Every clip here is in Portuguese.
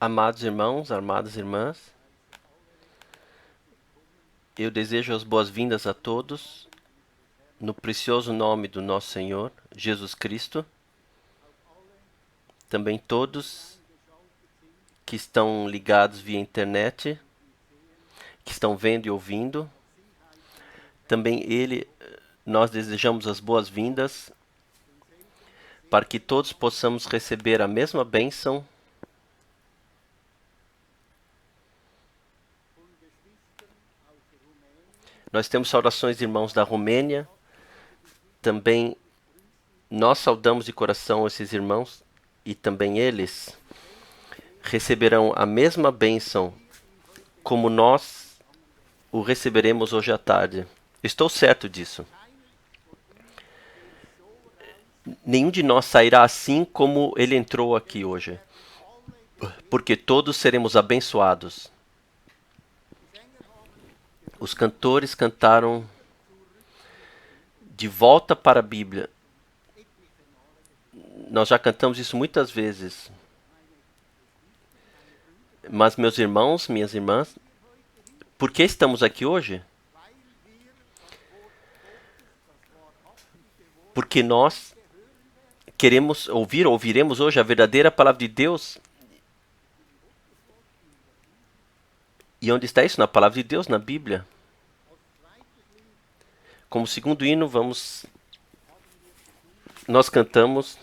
Amados irmãos, amadas irmãs, eu desejo as boas-vindas a todos, no precioso nome do nosso Senhor, Jesus Cristo. Também todos que estão ligados via internet, que estão vendo e ouvindo. Também nós desejamos as boas-vindas para que todos possamos receber a mesma bênção. Nós temos saudações de irmãos da Romênia. Também nós saudamos de coração esses irmãos e também eles receberão a mesma bênção como nós o receberemos hoje à tarde. Estou certo disso. Nenhum de nós sairá assim como ele entrou aqui hoje, porque todos seremos abençoados. Os cantores cantaram de volta para a Bíblia. Nós já cantamos isso muitas vezes. Mas, meus irmãos, minhas irmãs, por que estamos aqui hoje? Porque nós queremos ouviremos hoje a verdadeira palavra de Deus. E onde está isso? Na palavra de Deus, na Bíblia. Como segundo hino, nós cantamos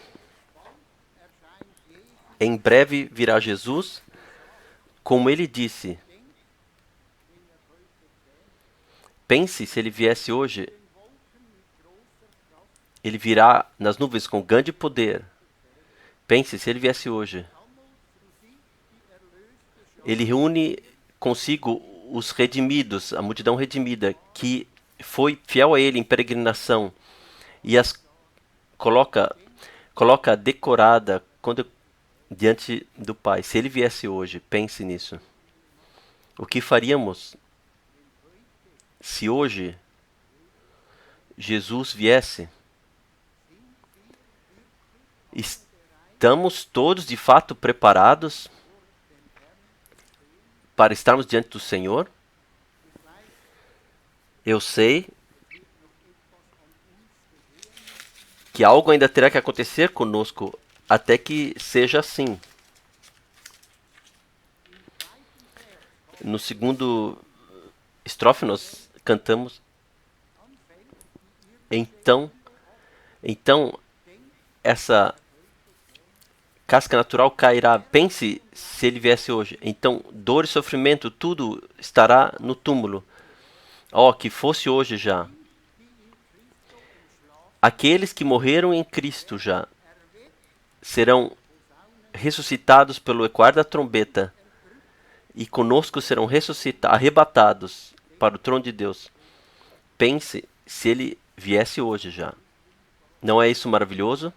Em breve virá Jesus, como ele disse. Pense se ele viesse hoje, ele virá nas nuvens com grande poder. Pense se ele viesse hoje. Ele reúne consigo os redimidos, a multidão redimida, que foi fiel a ele em peregrinação, e as coloca decorada diante do Pai. Se ele viesse hoje, pense nisso. O que faríamos se hoje Jesus viesse? Estamos todos de fato preparados para estarmos diante do Senhor? Eu sei que algo ainda terá que acontecer conosco até que seja assim. No segundo estrofe nós cantamos então essa casca natural cairá. Pense se ele viesse hoje. Então dor e sofrimento, tudo estará no túmulo. Oh, que fosse hoje já. Aqueles que morreram em Cristo já serão ressuscitados pelo ecoar da trombeta e conosco serão arrebatados para o trono de Deus. Pense se ele viesse hoje já. Não é isso maravilhoso?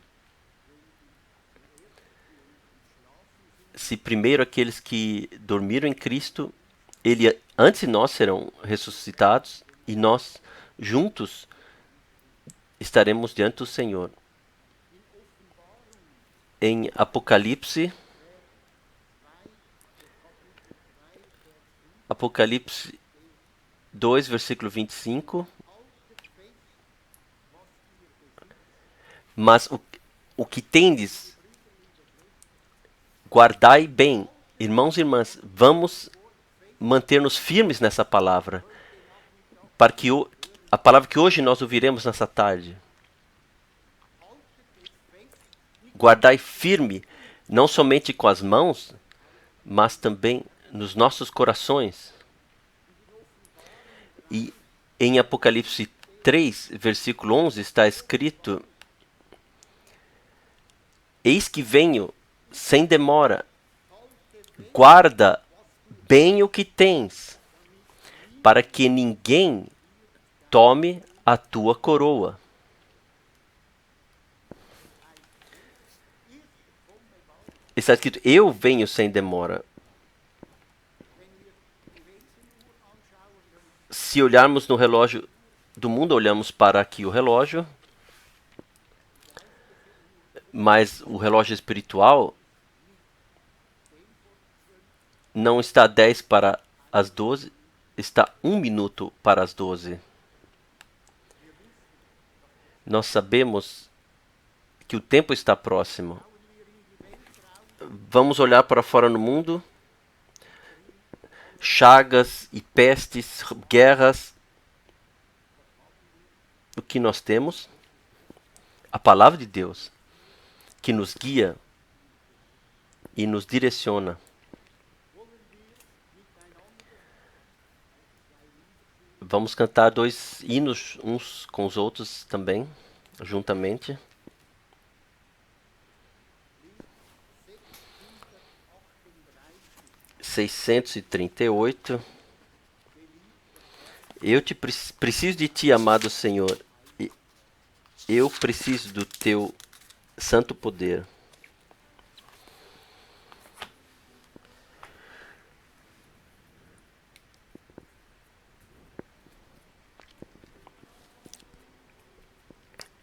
Se primeiro aqueles que dormiram em Cristo, antes de nós serão ressuscitados e nós juntos estaremos diante do Senhor. Em Apocalipse 2, versículo 25. Mas o que tendes, guardai bem. Irmãos e irmãs, vamos manter-nos firmes nessa palavra, para que a palavra que hoje nós ouviremos nessa tarde. Guardai firme, não somente com as mãos, mas também nos nossos corações. E em Apocalipse 3, versículo 11, está escrito: Eis que venho sem demora, guarda bem o que tens, para que ninguém tome a tua coroa. Está escrito: eu venho sem demora. Se olharmos no relógio do mundo, olhamos para aqui o relógio, mas o relógio espiritual não está 10 para as 12, está 1 minuto para as 12. Nós sabemos que o tempo está próximo. Vamos olhar para fora no mundo. Chagas e pestes, guerras. O que nós temos? A palavra de Deus, que nos guia e nos direciona. Vamos cantar 2 hinos uns com os outros também, juntamente. (638) Preciso de ti, amado Senhor. Eu preciso do teu santo poder.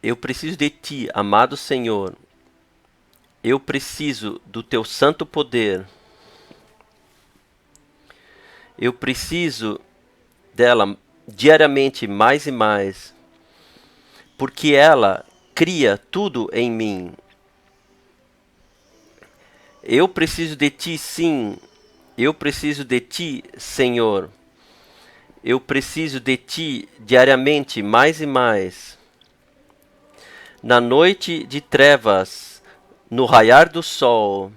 Eu preciso de ti, amado Senhor. Eu preciso do teu santo poder. Eu preciso dela diariamente mais e mais, porque ela cria tudo em mim. Eu preciso de ti, sim. Eu preciso de ti, Senhor. Eu preciso de ti diariamente mais e mais. Na noite de trevas, no raiar do sol,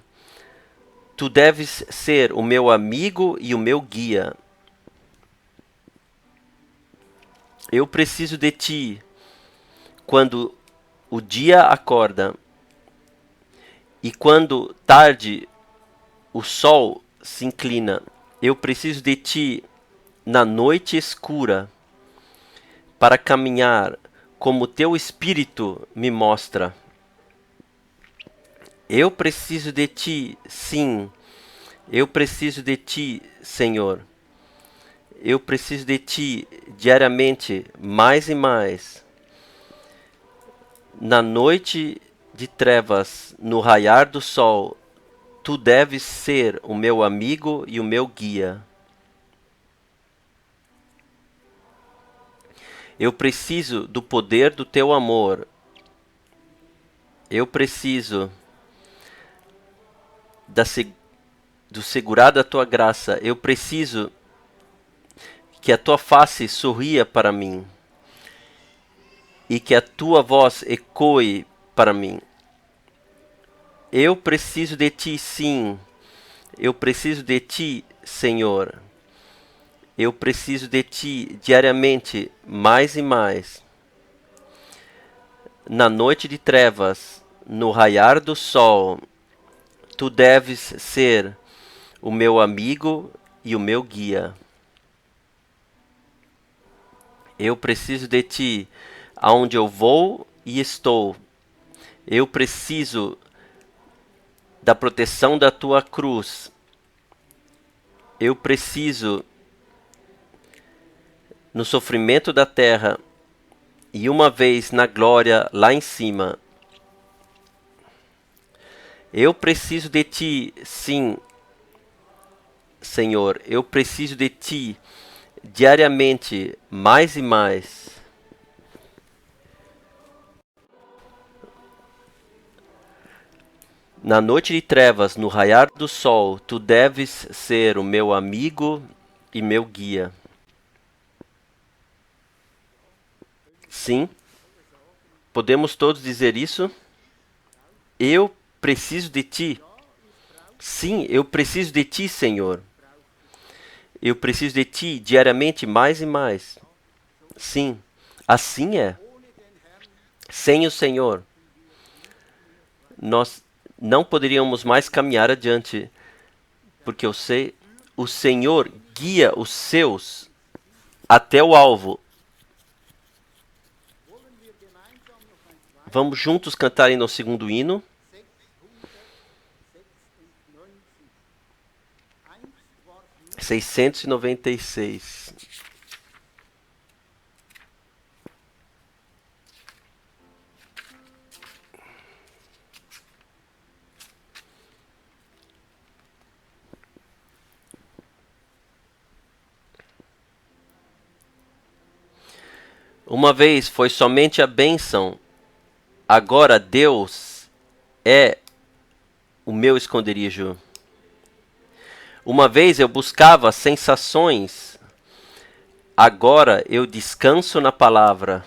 tu deves ser o meu amigo e o meu guia. Eu preciso de ti quando o dia acorda e quando tarde o sol se inclina. Eu preciso de ti na noite escura para caminhar como teu espírito me mostra. Eu preciso de ti, sim. Eu preciso de ti, Senhor. Eu preciso de ti diariamente, mais e mais. Na noite de trevas, no raiar do sol, tu deves ser o meu amigo e o meu guia. Eu preciso do poder do teu amor. Eu preciso do segurar da tua graça. Eu preciso que a tua face sorria para mim e que a tua voz ecoe para mim. Eu preciso de ti, sim. Eu preciso de ti, Senhor. Eu preciso de ti diariamente, mais e mais. Na noite de trevas, no raiar do sol, tu deves ser o meu amigo e o meu guia. Eu preciso de ti aonde eu vou e estou. Eu preciso da proteção da tua cruz. Eu preciso no sofrimento da terra e uma vez na glória lá em cima. Eu preciso de ti, sim, Senhor. Eu preciso de ti diariamente, mais e mais. Na noite de trevas, no raiar do sol, tu deves ser o meu amigo e meu guia. Sim, podemos todos dizer isso? Eu preciso de ti. Sim, eu preciso de ti, Senhor. Eu preciso de ti diariamente mais e mais. Sim, assim é. Sem o Senhor, nós não poderíamos mais caminhar adiante, porque eu sei, o Senhor guia os seus até o alvo. Vamos juntos cantar no segundo hino. 696. Uma vez foi somente a bênção, agora Deus é o meu esconderijo. Uma vez eu buscava sensações, agora eu descanso na palavra.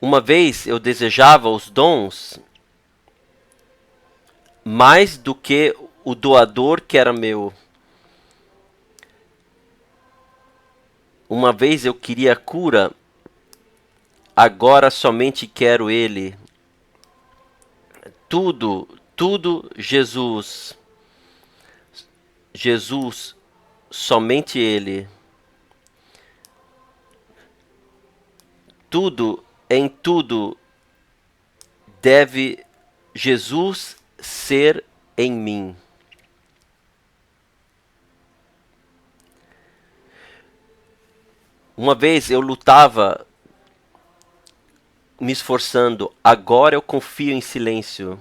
Uma vez eu desejava os dons mais do que o doador que era meu. Uma vez eu queria cura, agora somente quero Ele. Tudo, tudo Jesus. Jesus, somente Ele. Tudo, em tudo, deve Jesus ser em mim. Uma vez eu lutava, me esforçando, agora eu confio em silêncio.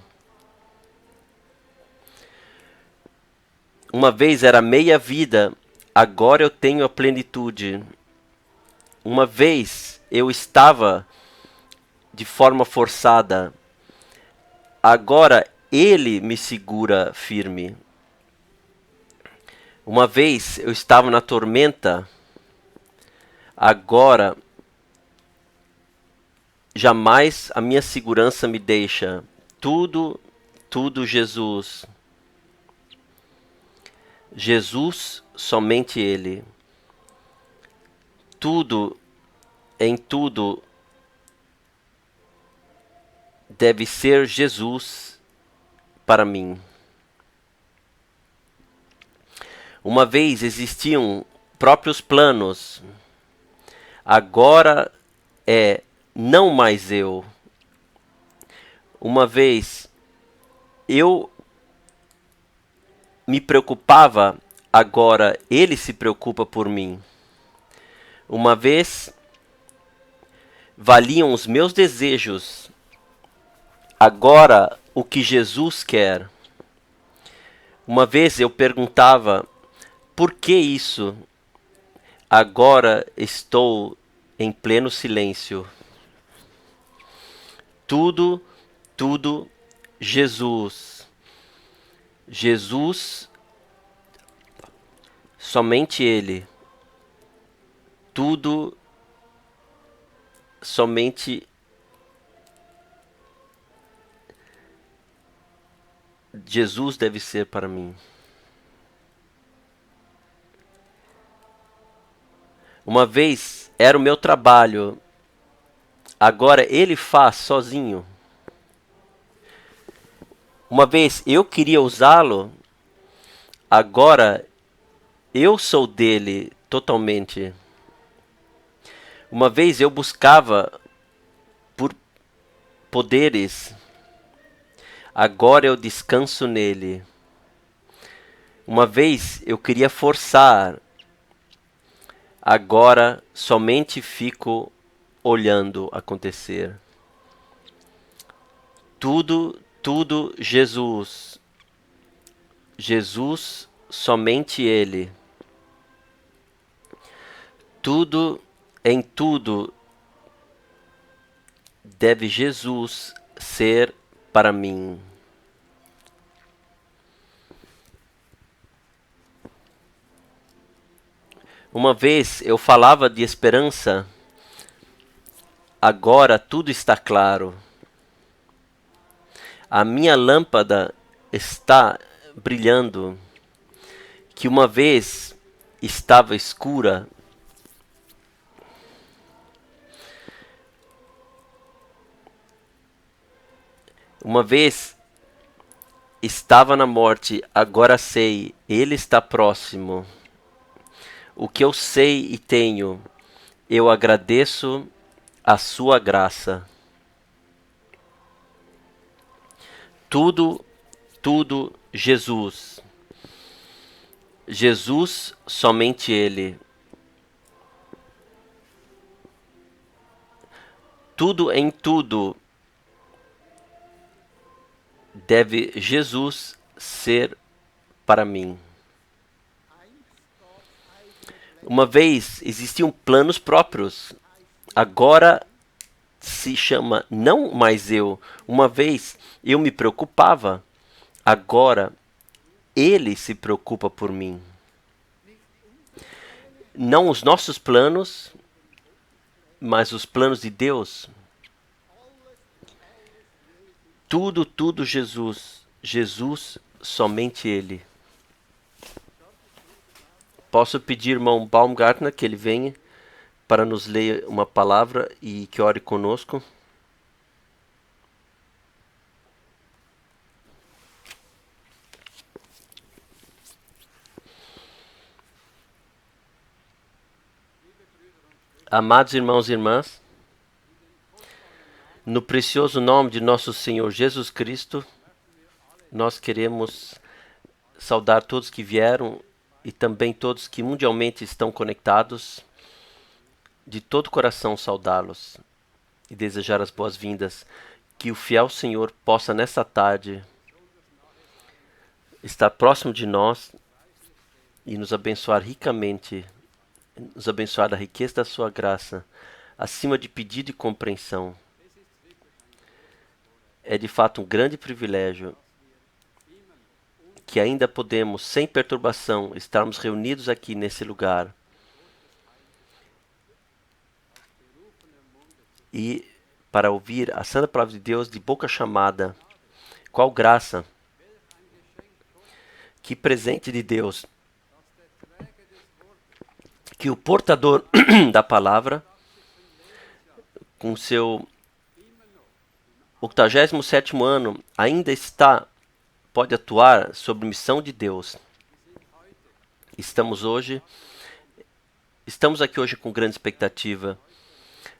Uma vez era meia vida, agora eu tenho a plenitude. Uma vez eu estava de forma forçada, agora Ele me segura firme. Uma vez eu estava na tormenta, agora jamais a minha segurança me deixa. Tudo, tudo Jesus. Jesus, somente Ele. Tudo, em tudo, deve ser Jesus para mim. Uma vez existiam próprios planos, agora é não mais eu. Uma vez eu me preocupava, agora Ele se preocupa por mim. Uma vez valiam os meus desejos, agora o que Jesus quer. Uma vez eu perguntava, por que isso? Agora estou em pleno silêncio. Tudo, tudo, Jesus. Jesus, somente Ele. Tudo, somente Jesus deve ser para mim. Uma vez era o meu trabalho, agora Ele faz sozinho. Uma vez eu queria usá-lo, agora eu sou dele totalmente. Uma vez eu buscava por poderes, agora eu descanso nele. Uma vez eu queria forçar, agora somente fico olhando acontecer. Tudo, tudo Jesus. Jesus, somente Ele. Tudo, em tudo, deve Jesus ser para mim. Uma vez eu falava de esperança, agora tudo está claro. A minha lâmpada está brilhando, que uma vez estava escura. Uma vez estava na morte, agora sei, Ele está próximo. O que eu sei e tenho, eu agradeço a sua graça. Tudo, tudo, Jesus. Jesus, somente Ele. Tudo em tudo deve Jesus ser para mim. Uma vez existiam planos próprios, agora se chama não mais eu. Uma vez eu me preocupava, agora ele se preocupa por mim. Não os nossos planos, mas os planos de Deus. Tudo, tudo Jesus. Jesus, somente Ele. Posso pedir, irmão Baumgartner, que ele venha para nos ler uma palavra e que ore conosco? Amados irmãos e irmãs, no precioso nome de nosso Senhor Jesus Cristo, nós queremos saudar todos que vieram e também todos que mundialmente estão conectados, de todo coração saudá-los e desejar as boas-vindas. Que o fiel Senhor possa nessa tarde estar próximo de nós e nos abençoar ricamente, nos abençoar da riqueza da sua graça, acima de pedido e compreensão. É de fato um grande privilégio que ainda podemos, sem perturbação, estarmos reunidos aqui nesse lugar. E para ouvir a santa palavra de Deus de boca chamada. Qual graça, que presente de Deus, que o portador da palavra, com seu 87º ano, ainda pode atuar sob missão de Deus. Estamos aqui hoje com grande expectativa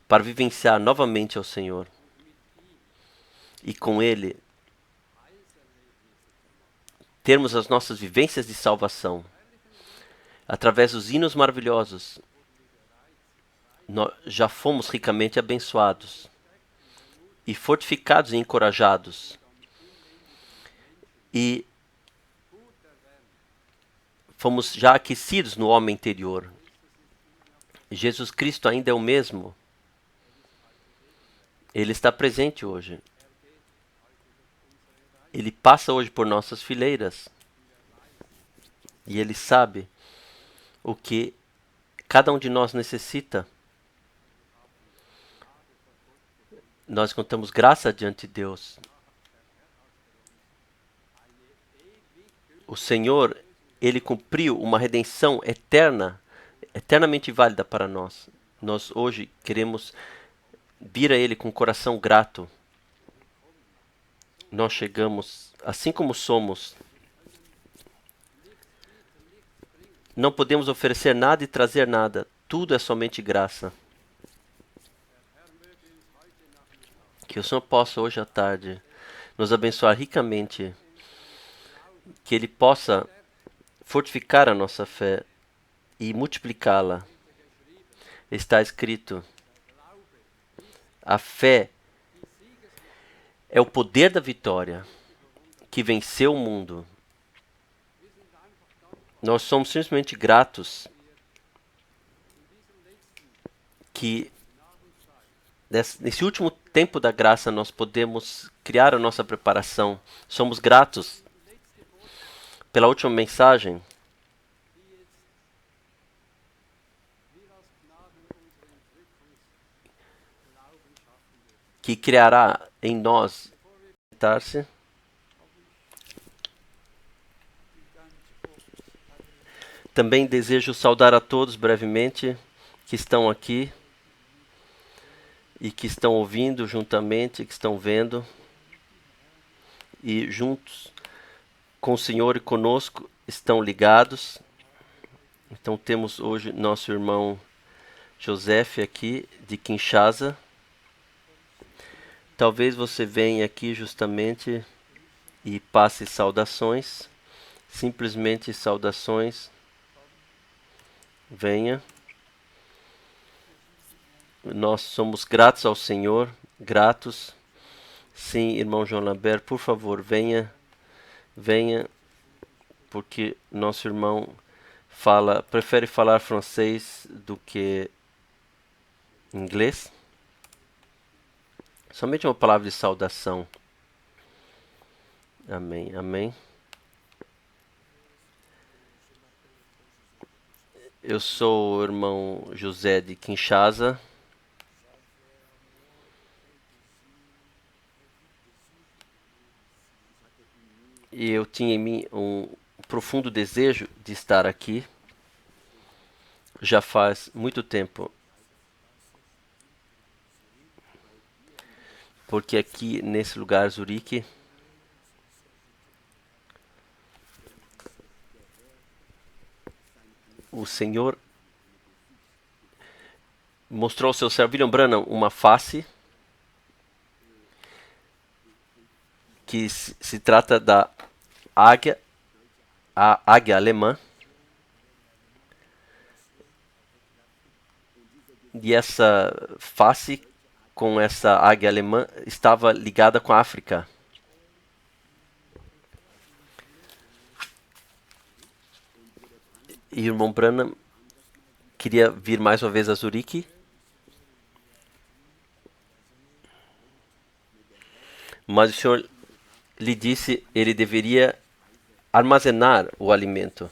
para vivenciar novamente ao Senhor. E com Ele termos as nossas vivências de salvação. Através dos hinos maravilhosos, nós já fomos ricamente abençoados e fortificados e encorajados. E fomos já aquecidos no homem interior. Jesus Cristo ainda é o mesmo. Ele está presente hoje. Ele passa hoje por nossas fileiras. E Ele sabe o que cada um de nós necessita. Nós contamos graça diante de Deus. O Senhor, Ele cumpriu uma redenção eterna, eternamente válida para nós. Nós hoje queremos vir a Ele com o coração grato. Nós chegamos, assim como somos. Não podemos oferecer nada e trazer nada. Tudo é somente graça. Que o Senhor possa hoje à tarde nos abençoar ricamente. Que Ele possa fortificar a nossa fé e multiplicá-la. Está escrito: a fé é o poder da vitória que venceu o mundo. Nós somos simplesmente gratos que nesse último tempo da graça nós podemos criar a nossa preparação. Somos gratos pela última mensagem que criará em nós se. Também desejo saudar a todos brevemente que estão aqui e que estão ouvindo juntamente, que estão vendo, e juntos com o Senhor e conosco estão ligados. Então temos hoje nosso irmão Joseph aqui de Kinshasa. Talvez você venha aqui justamente e passe saudações, simplesmente saudações. Venha. Nós somos gratos ao Senhor, gratos. Sim, irmão João Lambert, por favor, venha, porque nosso irmão prefere falar francês do que em inglês. Somente uma palavra de saudação. Amém, amém. Eu sou o irmão José de Kinshasa. E eu tinha em mim um profundo desejo de estar aqui. Já faz muito tempo. Porque aqui nesse lugar, Zurique, o Senhor mostrou ao seu servo William Branham uma face que se trata da águia, a águia alemã. E essa face com essa águia alemã estava ligada com a África. E o irmão Branham queria vir mais uma vez a Zurique, mas o Senhor lhe disse ele deveria armazenar o alimento.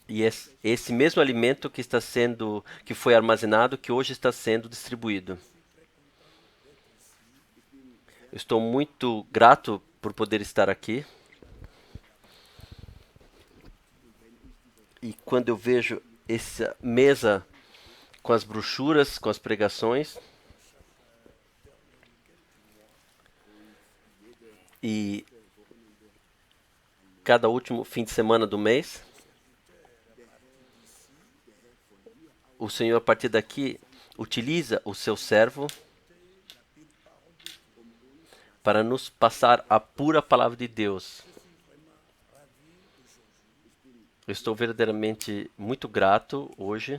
E esse mesmo alimento que foi armazenado, que hoje está sendo distribuído. Eu estou muito grato por poder estar aqui. E quando eu vejo essa mesa com as brochuras, com as pregações, e cada último fim de semana do mês, o Senhor a partir daqui utiliza o seu servo para nos passar a pura palavra de Deus. Eu estou verdadeiramente muito grato hoje.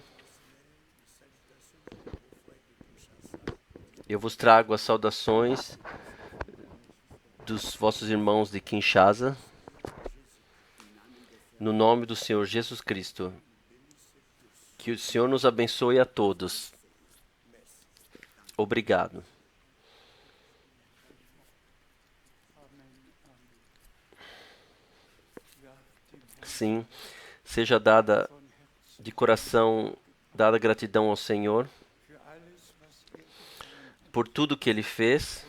Eu vos trago as saudações dos vossos irmãos de Kinshasa, no nome do Senhor Jesus Cristo. Que o Senhor nos abençoe a todos. Obrigado. Sim, seja dada de coração, dada gratidão ao Senhor por tudo que Ele fez.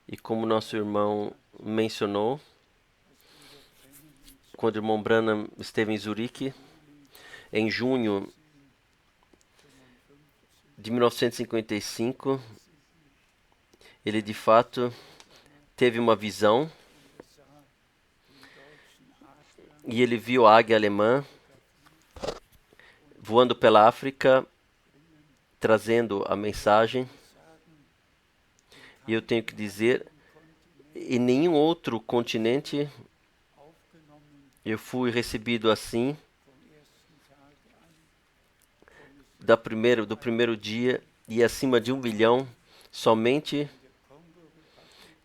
E como nosso irmão mencionou, quando o irmão Branham esteve em Zurique, em junho de 1955, ele de fato teve uma visão e ele viu a águia alemã voando pela África, trazendo a mensagem. E eu tenho que dizer, em nenhum outro continente eu fui recebido assim, do primeiro dia, e acima de 1 milhão, somente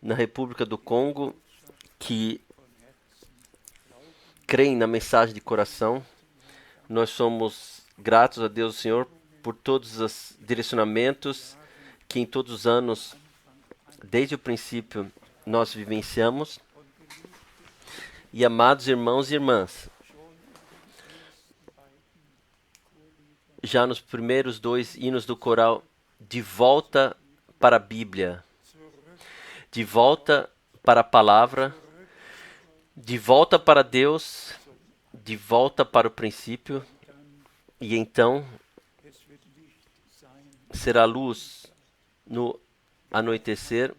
na República do Congo, que creem na mensagem de coração. Nós somos gratos a Deus, Senhor, por todos os direcionamentos que em todos os anos, desde o princípio, nós vivenciamos. E amados irmãos e irmãs, já nos primeiros 2 hinos do coral, de volta para a Bíblia, de volta para a palavra, de volta para Deus, de volta para o princípio, e então será luz no anoitecer.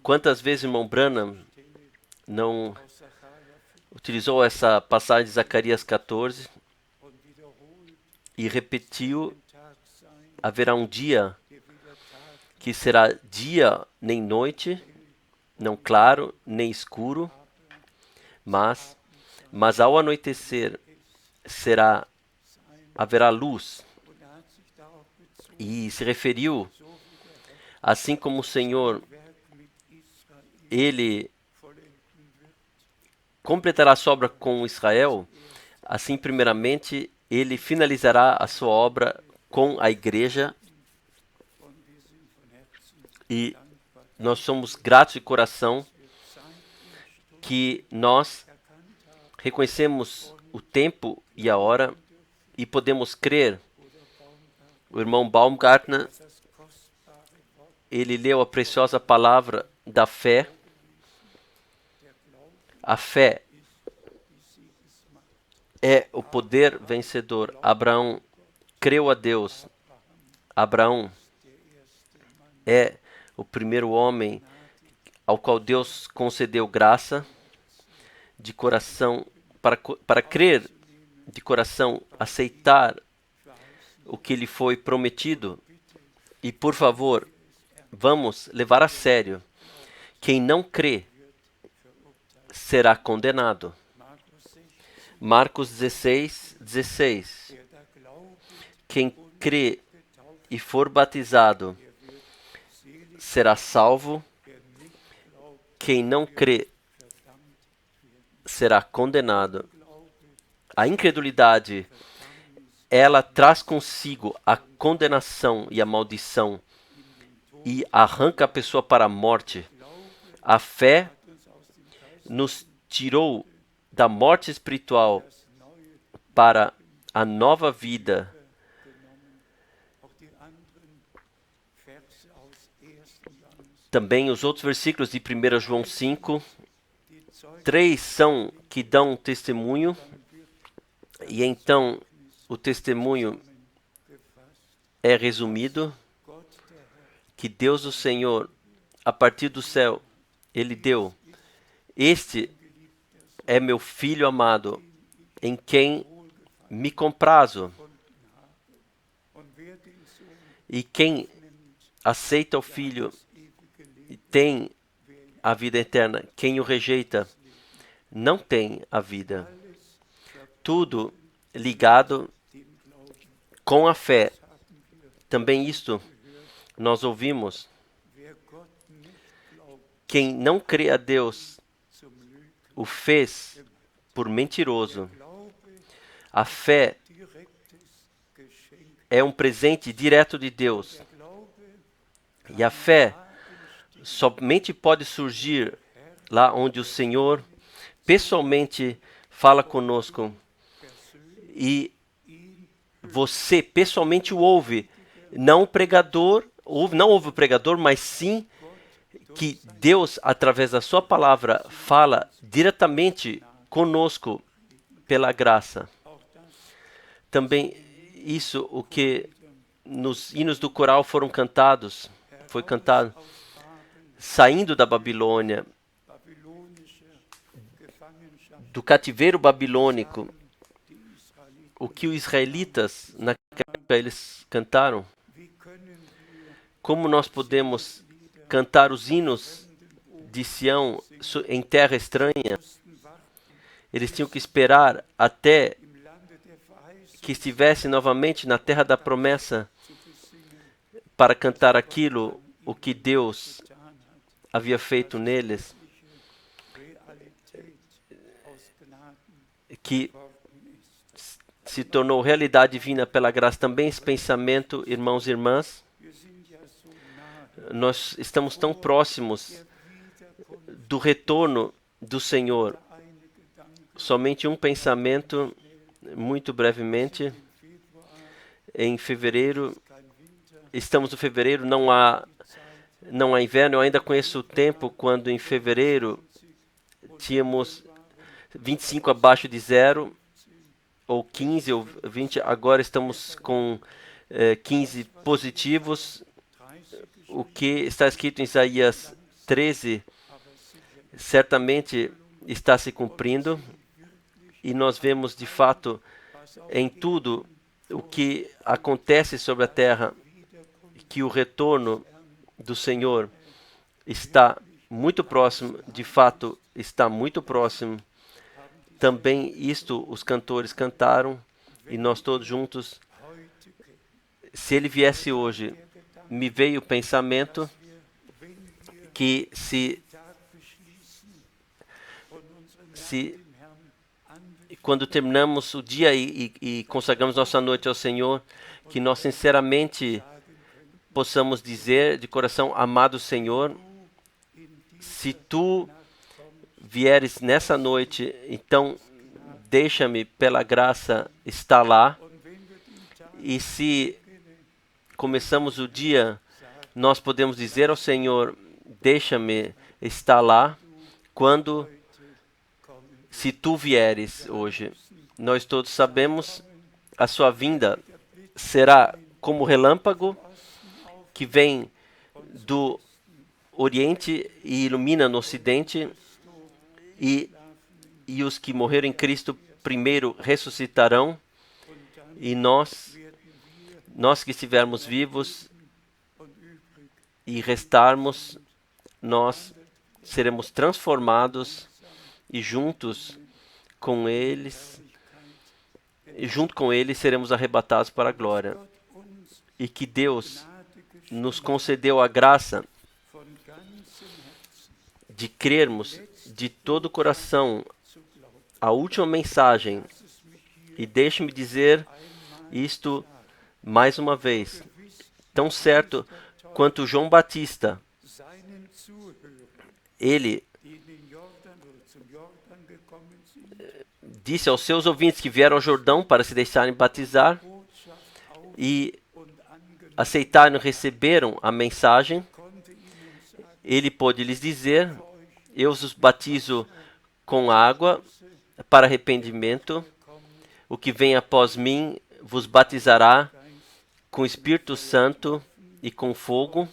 Quantas vezes o irmão Branham não utilizou essa passagem de Zacarias 14 e repetiu: haverá um dia que será dia nem noite, não claro nem escuro, mas ao anoitecer haverá luz. E se referiu, assim como o Senhor, Ele completará a sua obra com Israel, assim primeiramente Ele finalizará a sua obra com a igreja e nós somos gratos de coração que nós reconhecemos o tempo e a hora e podemos crer. O irmão Baumgartner, ele leu a preciosa palavra da fé. A fé é o poder vencedor. Abraão creu a Deus. Abraão é o primeiro homem ao qual Deus concedeu graça de coração, para crer de coração, aceitar o que lhe foi prometido. E, por favor, vamos levar a sério. Quem não crê será condenado. Marcos 16, 16. Quem crê e for batizado será salvo. Quem não crê será condenado. A incredulidade, ela traz consigo a condenação e a maldição e arranca a pessoa para a morte. A fé nos tirou da morte espiritual para a nova vida. Também os outros versículos de 1 João 5, 3 são que dão testemunho, e então o testemunho é resumido, que Deus o Senhor, a partir do céu, Ele deu: este é meu Filho amado, em quem me comprazo. E quem aceita o Filho tem a vida eterna. Quem o rejeita não tem a vida. Tudo ligado com a fé. Também isto nós ouvimos. Quem não crê a Deus o fez por mentiroso. A fé é um presente direto de Deus. E a fé somente pode surgir lá onde o Senhor pessoalmente fala conosco. E você pessoalmente o ouve. Não o pregador, não ouve o pregador, mas sim que Deus, através da sua palavra, fala diretamente conosco pela graça. Também isso, o que nos hinos do coral foram cantados, foi cantado, saindo da Babilônia, do cativeiro babilônico, o que os israelitas, naquela época, eles cantaram. Como nós podemos cantar os hinos de Sião em terra estranha? Eles tinham que esperar até que estivesse novamente na terra da promessa para cantar aquilo, o que Deus havia feito neles, que se tornou realidade divina pela graça. Também esse pensamento, irmãos e irmãs, nós estamos tão próximos do retorno do Senhor. Somente um pensamento, muito brevemente. Em fevereiro, estamos no fevereiro, não há inverno. Eu ainda conheço o tempo quando em fevereiro tínhamos 25 abaixo de zero, ou 15 ou 20, agora estamos com 15 positivos. O que está escrito em Isaías 13 certamente está se cumprindo, e nós vemos de fato em tudo o que acontece sobre a terra que o retorno do Senhor está muito próximo, de fato está muito próximo. Também isto os cantores cantaram, e nós todos juntos. Se ele viesse hoje, me veio o pensamento que quando terminamos o dia e consagramos nossa noite ao Senhor, que nós sinceramente possamos dizer de coração: amado Senhor, se Tu vieres nessa noite, então deixa-me pela graça estar lá. E se começamos o dia, nós podemos dizer ao Senhor: deixa-me estar lá se Tu vieres hoje. Nós todos sabemos, a sua vinda será como relâmpago que vem do Oriente e ilumina no Ocidente, e os que morreram em Cristo primeiro ressuscitarão, e nós que estivermos vivos e restarmos, nós seremos transformados e junto com eles seremos arrebatados para a glória. E que Deus nos concedeu a graça de crermos de todo o coração a última mensagem. E deixe-me dizer isto mais uma vez. Tão certo quanto João Batista, ele disse aos seus ouvintes que vieram ao Jordão para se deixarem batizar e aceitaram e receberam a mensagem, ele pôde lhes dizer: eu os batizo com água para arrependimento, o que vem após mim vos batizará com o Espírito Santo e com fogo.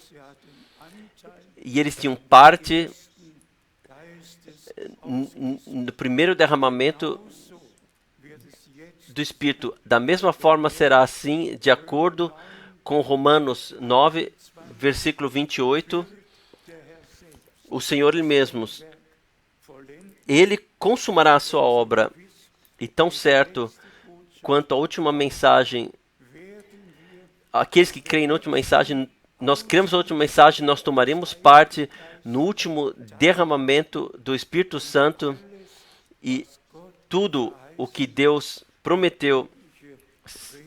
E eles tinham parte no primeiro derramamento do Espírito. Da mesma forma será assim, de acordo com Romanos 9, versículo 28. O Senhor Ele mesmo, Ele consumará a sua obra. E tão certo quanto a última mensagem, aqueles que creem na última mensagem, nós cremos na última mensagem, nós tomaremos parte no último derramamento do Espírito Santo, e tudo o que Deus prometeu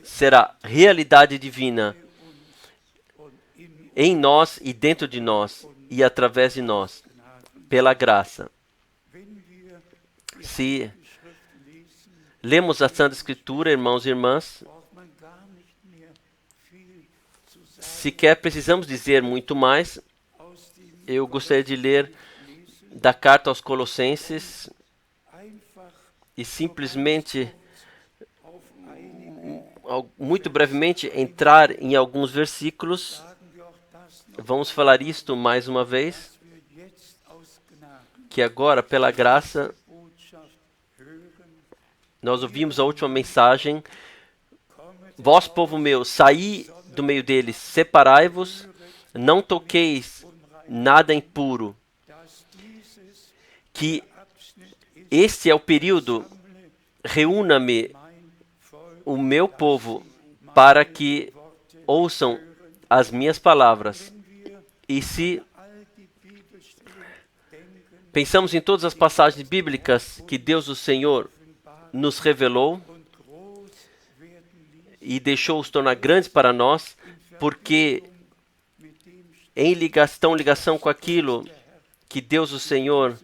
será realidade divina em nós e dentro de nós e através de nós, pela graça. Se lemos a Santa Escritura, irmãos e irmãs, sequer precisamos dizer muito mais. Eu gostaria de ler da carta aos Colossenses e simplesmente, muito brevemente, entrar em alguns versículos. Vamos falar isto mais uma vez, que agora, pela graça, nós ouvimos a última mensagem: vós, povo meu, saí do meio deles, separai-vos, não toqueis nada impuro. Que este é o período: reúna-me o meu povo para que ouçam as minhas palavras. E se pensamos em todas as passagens bíblicas que Deus, o Senhor, nos revelou e deixou os tornar grandes para nós, porque estão em ligação com aquilo que Deus, o Senhor,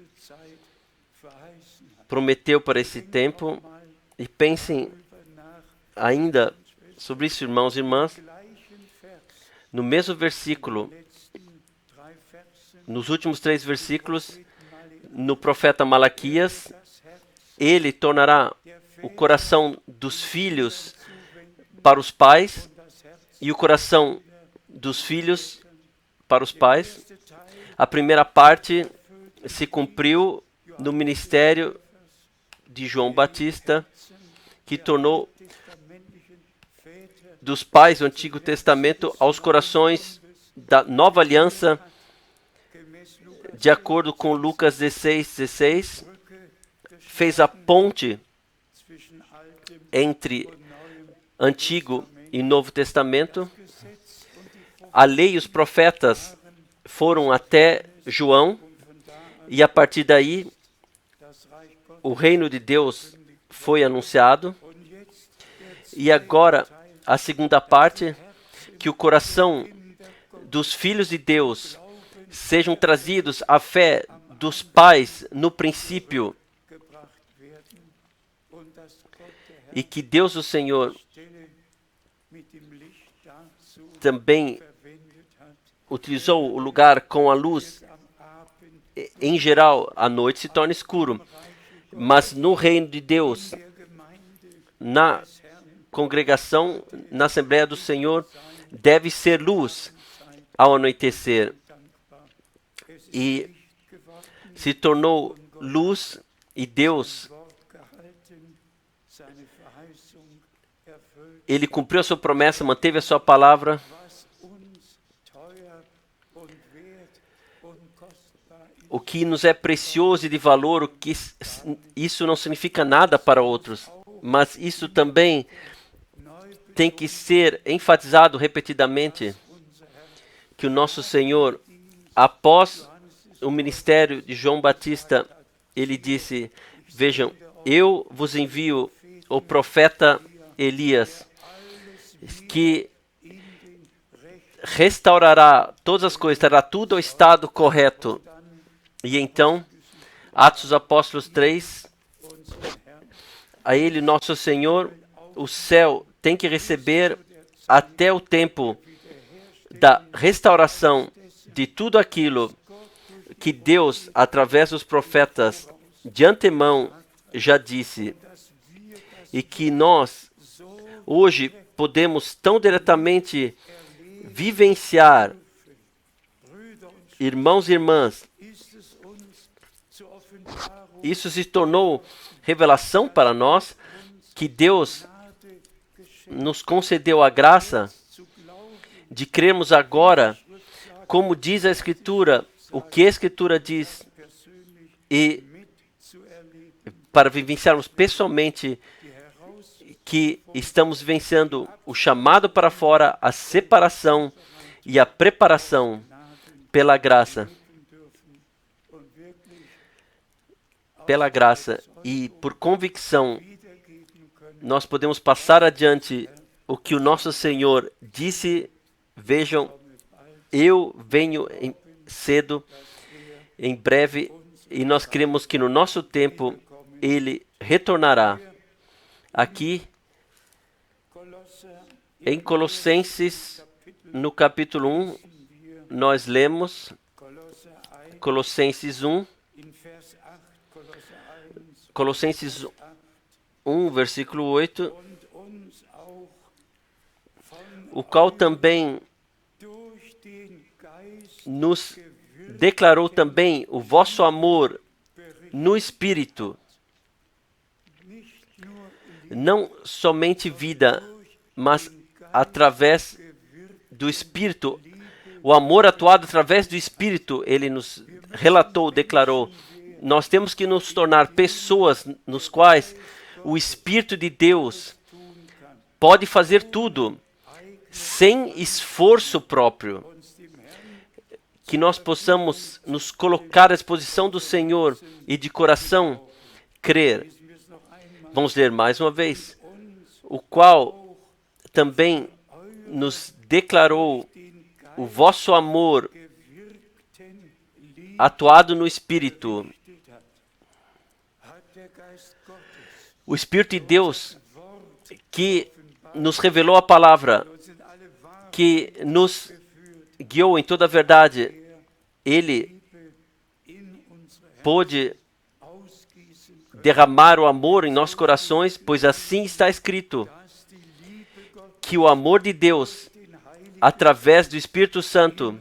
prometeu para esse tempo. E pensem ainda sobre isso, irmãos e irmãs, no mesmo versículo, nos últimos 3 versículos, no profeta Malaquias, ele tornará o coração dos filhos para os pais e o coração dos filhos para os pais. A primeira parte se cumpriu no ministério de João Batista, que tornou dos pais do Antigo Testamento aos corações da Nova Aliança, de acordo com Lucas 16, fez a ponte entre Antigo e Novo Testamento. A lei e os profetas foram até João, e a partir daí o reino de Deus foi anunciado. E agora, a segunda parte, que o coração dos filhos de Deus sejam trazidos à fé dos pais no princípio, e que Deus, o Senhor, também utilizou o lugar com a luz. Em geral, a noite se torna escuro, mas no reino de Deus, na congregação, na Assembleia do Senhor, deve ser luz ao anoitecer. E se tornou luz, e Deus, Ele cumpriu a sua promessa, manteve a sua palavra. O que nos é precioso e de valor, isso não significa nada para outros, mas isso também tem que ser enfatizado repetidamente, que o nosso Senhor, após o ministério de João Batista, ele disse: vejam, eu vos envio o profeta Elias, que restaurará todas as coisas, trará tudo ao estado correto. E então, Atos dos Apóstolos 3, a ele, nosso Senhor, o céu tem que receber até o tempo da restauração de tudo aquilo que Deus, através dos profetas, de antemão já disse, e que nós, hoje, podemos tão diretamente vivenciar. Irmãos e irmãs, isso se tornou revelação para nós, que Deus nos concedeu a graça de crermos agora, como diz a Escritura, o que a Escritura diz, e para vivenciarmos pessoalmente que estamos vivenciando o chamado para fora, a separação e a preparação pela graça. Pela graça e por convicção, nós podemos passar adiante o que o nosso Senhor disse. Vejam, eu venho cedo, em breve, e nós cremos que no nosso tempo Ele retornará. Aqui, em Colossenses, no capítulo 1, nós lemos Colossenses 1, Colossenses 1, versículo 8, o qual também nos declarou também o vosso amor no Espírito, não somente vida, mas através do Espírito, o amor atuado através do Espírito, ele nos relatou, declarou. Nós temos que nos tornar pessoas nos quais o Espírito de Deus pode fazer tudo, sem esforço próprio. Que nós possamos nos colocar à disposição do Senhor e de coração crer. Vamos ler mais uma vez. O qual também nos declarou o vosso amor atuado no Espírito. O Espírito de Deus que nos revelou a palavra, que nos guiou em toda a verdade, Ele pôde derramar o amor em nossos corações, pois assim está escrito, que o amor de Deus, através do Espírito Santo,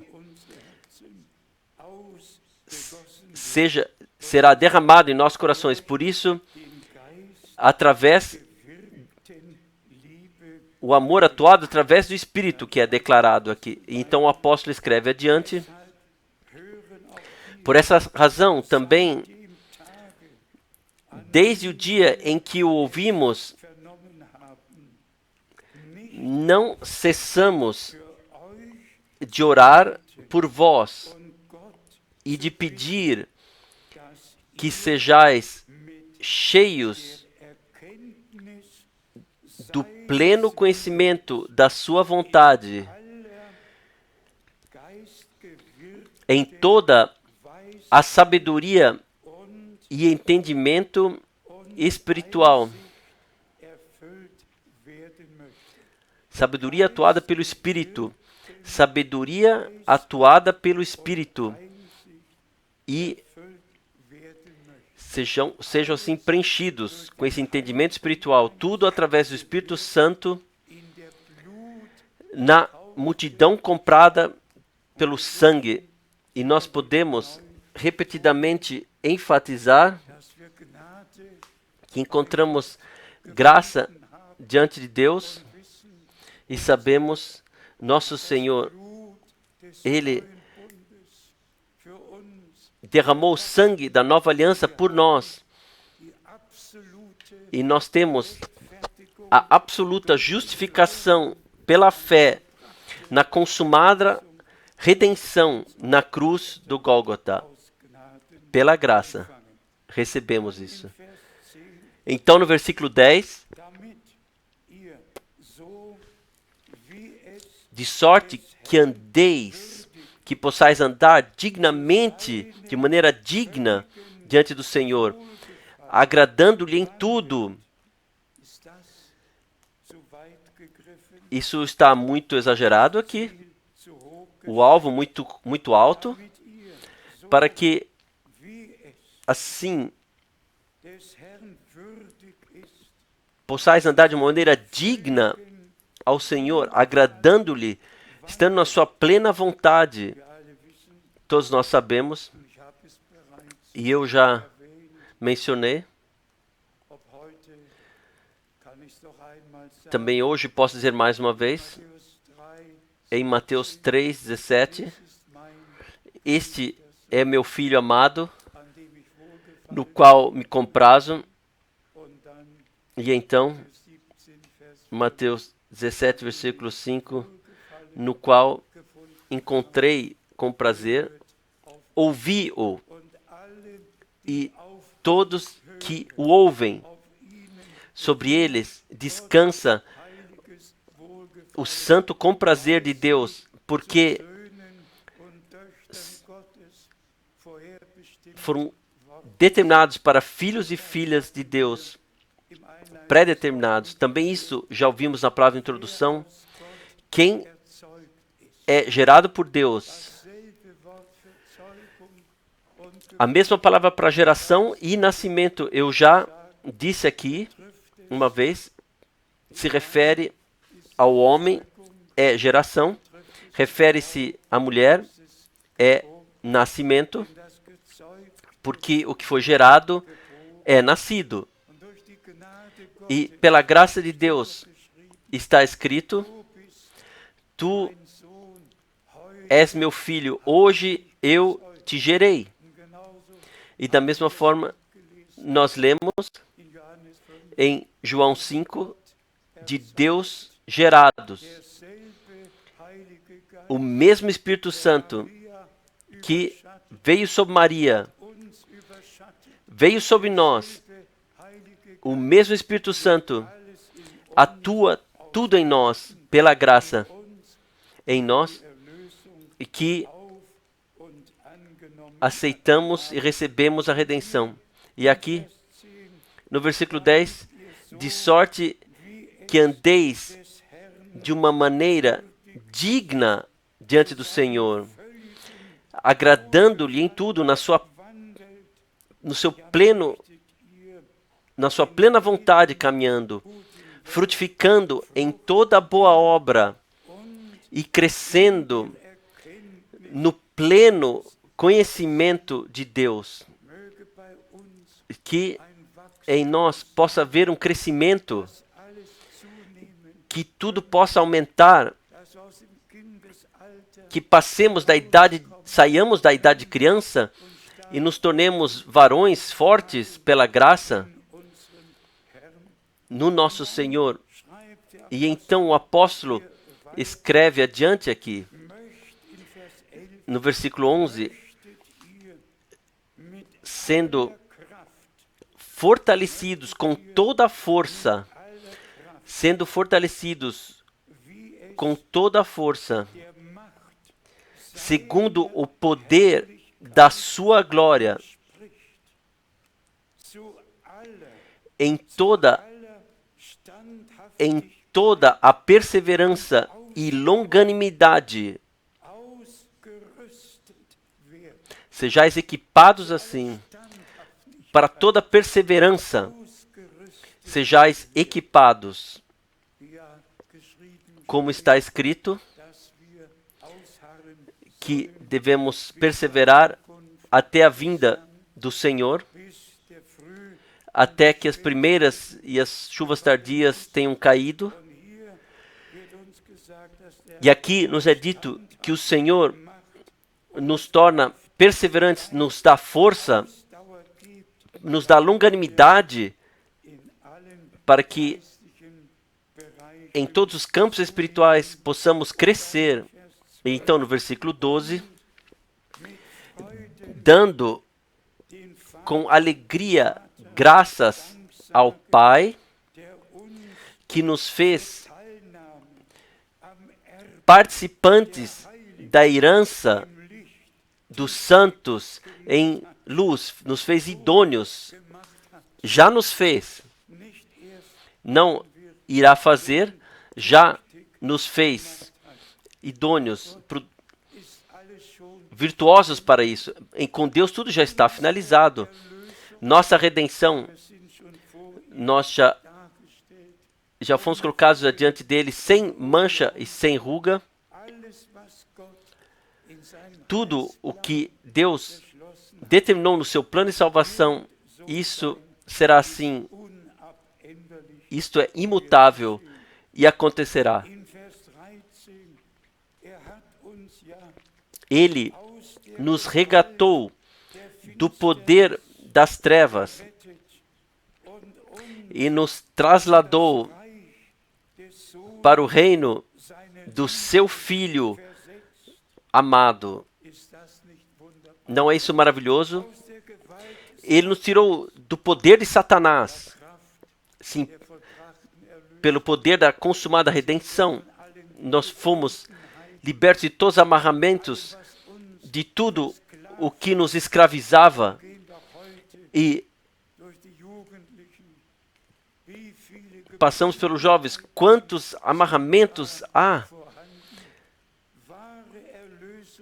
será derramado em nossos corações. Por isso, através o amor atuado através do Espírito que é declarado aqui. Então o apóstolo escreve adiante: por essa razão também, desde o dia em que o ouvimos, não cessamos de orar por vós e de pedir que sejais cheios do pleno conhecimento da sua vontade, em toda a sabedoria e entendimento espiritual. Sabedoria atuada pelo Espírito. Sabedoria atuada pelo Espírito. E sejam assim preenchidos com esse entendimento espiritual. Tudo através do Espírito Santo na multidão comprada pelo sangue. E nós podemos repetidamente enfatizar que encontramos graça diante de Deus e sabemos, nosso Senhor, Ele derramou o sangue da nova aliança por nós. E nós temos a absoluta justificação pela fé na consumada redenção na cruz do Gólgota. Pela graça, recebemos isso. Então, no versículo 10, de sorte que andeis, que possais andar dignamente, de maneira digna, diante do Senhor, agradando-lhe em tudo. Isso está muito exagerado aqui. O alvo muito alto, para que assim possais andar de maneira digna ao Senhor, agradando-lhe, estando na sua plena vontade. Todos nós sabemos, e eu já mencionei, também hoje posso dizer mais uma vez, em Mateus 3:17, este é meu filho amado, no qual me comprazo. E então, Mateus 17, versículo 5, no qual encontrei com prazer, ouvi-o, e todos que o ouvem, sobre eles descansa o santo comprazer de Deus, porque foram determinados para filhos e filhas de Deus, pré-determinados. Também isso já ouvimos na palavra de introdução. Quem é gerado por Deus, a mesma palavra para geração e nascimento, eu já disse aqui uma vez, se refere ao homem, é geração, refere-se à mulher, é nascimento, porque o que foi gerado é nascido. E pela graça de Deus está escrito: tu és meu filho, hoje eu te gerei. E da mesma forma, nós lemos em João 5, de Deus gerados. O mesmo Espírito Santo que veio sobre Maria, veio sobre nós. O mesmo Espírito Santo atua tudo em nós, pela graça, em nós, e que aceitamos e recebemos a redenção. E aqui, no versículo 10, de sorte que andeis de uma maneira digna diante do Senhor, agradando-lhe em tudo, na sua plena vontade, caminhando, frutificando em toda boa obra e crescendo no pleno conhecimento de Deus. Que em nós possa haver um crescimento, que tudo possa aumentar, que saiamos da idade de criança e nos tornemos varões fortes pela graça no nosso Senhor. E então o apóstolo escreve adiante aqui, no versículo 11, sendo fortalecidos com toda a força sendo fortalecidos com toda a força, segundo o poder da sua glória, em toda a perseverança e longanimidade, sejais equipados assim, para toda perseverança, sejais equipados, como está escrito, que devemos perseverar até a vinda do Senhor, até que as primeiras e as chuvas tardias tenham caído. E aqui nos é dito que o Senhor nos torna perseverantes, nos dá força, nos dá longanimidade, para que em todos os campos espirituais possamos crescer. Então, no versículo 12, dando com alegria graças ao Pai, que nos fez participantes da herança dos santos em luz, nos fez idôneos, já nos fez, não irá fazer, já nos fez idôneos, virtuosos para isso. Com Deus tudo já está finalizado. Nossa redenção, nós já fomos colocados diante dele sem mancha e sem ruga. Tudo o que Deus determinou no seu plano de salvação, isso será assim. Isto é imutável e acontecerá. Ele nos resgatou do poder das trevas e nos trasladou para o reino do seu Filho amado. Não é isso maravilhoso? Ele nos tirou do poder de Satanás, sim, pelo poder da consumada redenção. Nós fomos libertos de todos os amarramentos, de tudo o que nos escravizava. E passamos pelos jovens. Quantos amarramentos há?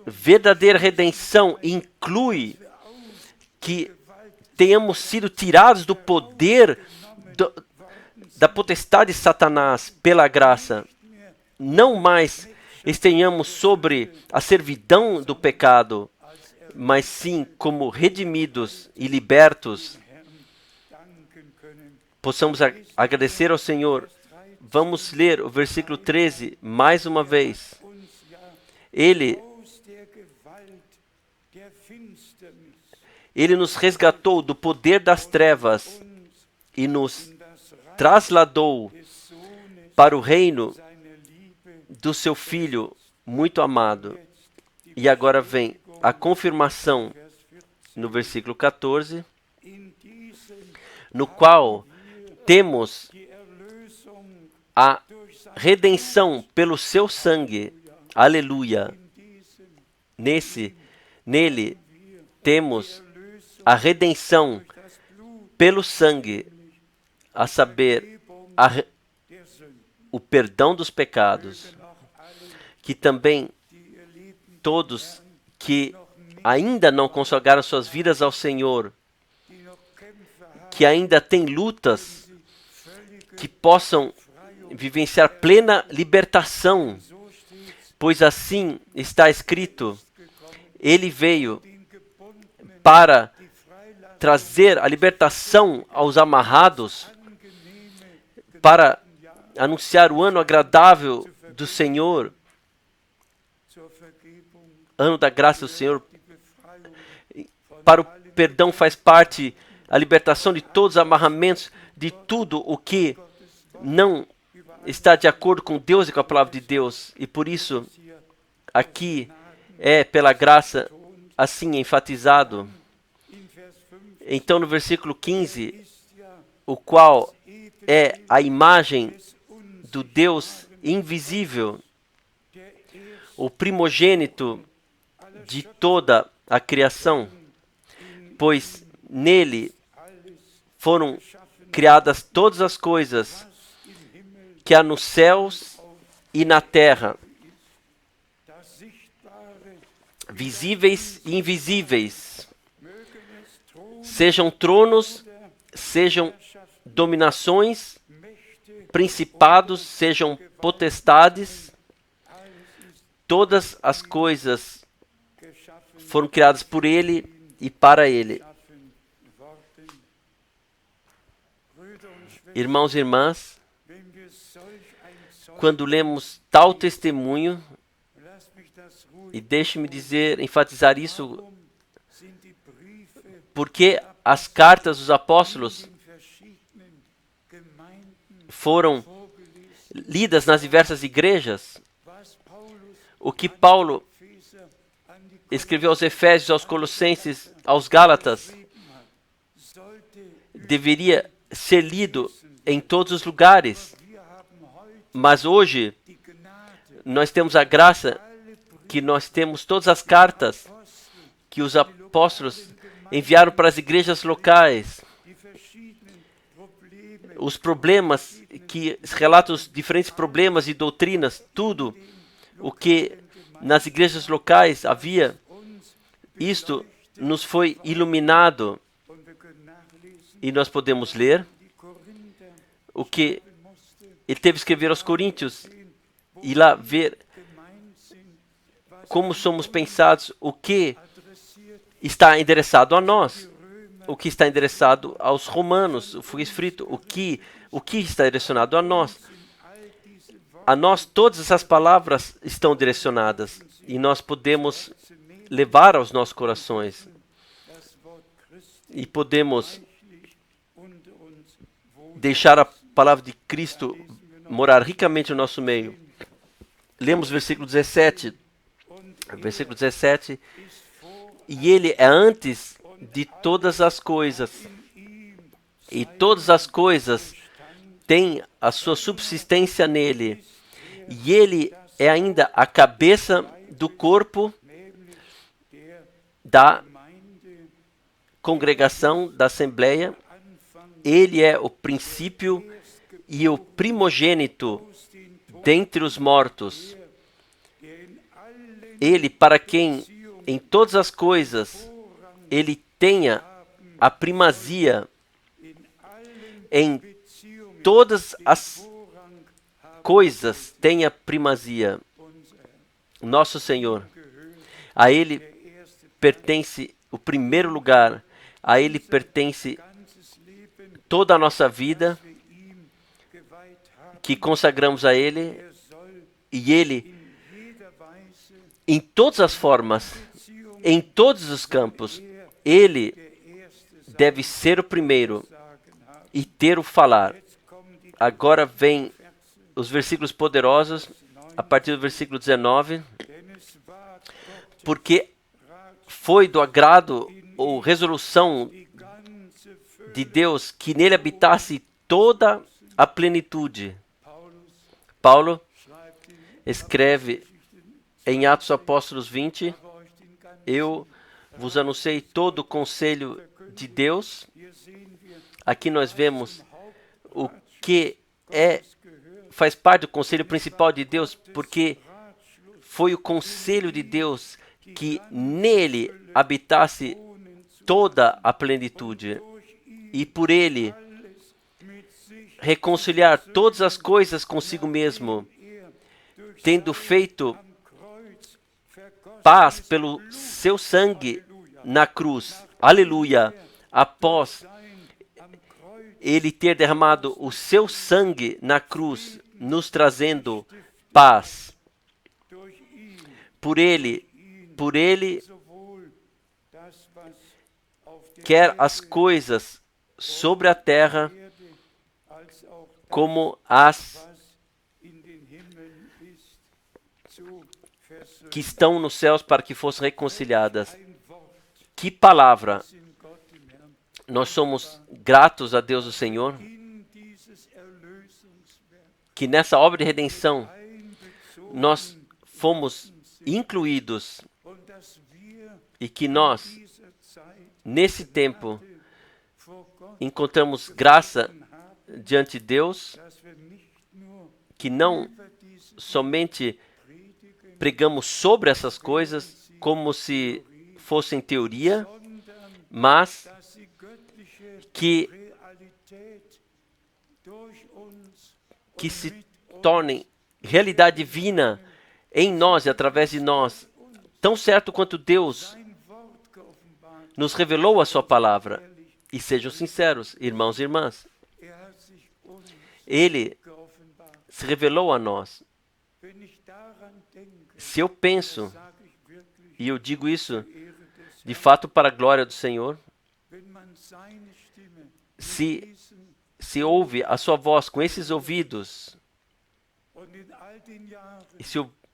Verdadeira redenção inclui que tenhamos sido tirados do poder da potestade de Satanás pela graça. Não mais estejamos sobre a servidão do pecado, mas sim como redimidos e libertos. Possamos agradecer ao Senhor. Vamos ler o versículo 13 mais uma vez. Ele nos resgatou do poder das trevas e nos trasladou para o reino do seu Filho muito amado. E agora vem a confirmação no versículo 14, no qual temos a redenção pelo seu sangue. Aleluia! Nele temos a redenção pelo sangue, a saber, o perdão dos pecados, que também todos que ainda não consagraram suas vidas ao Senhor, que ainda têm lutas, que possam vivenciar plena libertação, pois assim está escrito, ele veio para trazer a libertação aos amarrados, para anunciar o ano agradável do Senhor, ano da graça do Senhor. Para o perdão faz parte a libertação de todos os amarramentos, de tudo o que não está de acordo com Deus e com a palavra de Deus. E por isso, aqui é pela graça assim enfatizado. Então, no versículo 15, o qual é a imagem do Deus invisível, o primogênito de toda a criação, pois nele foram criadas todas as coisas que há nos céus e na terra, visíveis e invisíveis, sejam tronos, sejam dominações, principados, sejam potestades, todas as coisas foram criadas por Ele e para Ele. Irmãos e irmãs, quando lemos tal testemunho, e deixe-me dizer, enfatizar isso, porque as cartas dos apóstolos foram lidas nas diversas igrejas, o que Paulo escreveu aos Efésios, aos Colossenses, aos Gálatas, deveria ser lido em todos os lugares. Mas hoje, nós temos a graça que nós temos todas as cartas que os apóstolos enviaram para as igrejas locais. Os problemas que relatam os diferentes problemas e doutrinas, tudo o que nas igrejas locais havia, isto nos foi iluminado e nós podemos ler o que ele teve que escrever aos Coríntios e lá ver como somos pensados, o que está endereçado a nós, o que está endereçado aos romanos, foi escrito o que está direcionado a nós. A nós todas essas palavras estão direcionadas e nós podemos levar aos nossos corações e podemos deixar a palavra de Cristo morar ricamente no nosso meio. Lemos versículo 17. Versículo 17. E ele é antes de todas as coisas, e todas as coisas têm a sua subsistência nele, e ele é ainda a cabeça do corpo da congregação, da assembleia. Ele é o princípio e o primogênito dentre os mortos. Ele, para quem em todas as coisas ele tenha a primazia, em todas as coisas tenha primazia. Nosso Senhor, a Ele pertence o primeiro lugar, a Ele pertence toda a nossa vida que consagramos a Ele, e Ele, em todas as formas, em todos os campos, Ele deve ser o primeiro e ter o falar. Agora vem os versículos poderosos, a partir do versículo 19. Porque foi do agrado ou resolução de Deus que nele habitasse toda a plenitude. Paulo escreve em Atos dos Apóstolos 20, eu vos anunciei todo o conselho de Deus. Aqui nós vemos o que faz parte do conselho principal de Deus, porque foi o conselho de Deus que nele habitasse toda a plenitude, e por ele reconciliar todas as coisas consigo mesmo, tendo feito paz pelo seu sangue na cruz. Aleluia! Após ele ter derramado o seu sangue na cruz, nos trazendo paz. Por ele, quer as coisas sobre a terra, como as que estão nos céus, para que fossem reconciliadas. Que palavra! Nós somos gratos a Deus, o Senhor, que nessa obra de redenção nós fomos incluídos e que nós, nesse tempo, encontramos graça diante de Deus, que não somente pregamos sobre essas coisas como se fossem teoria, mas que se tornem realidade divina em nós e através de nós, tão certo quanto Deus nos revelou a sua palavra. E sejam sinceros, irmãos e irmãs, Ele se revelou a nós. Se eu penso, e eu digo isso de fato para a glória do Senhor, se ouve a sua voz com esses ouvidos,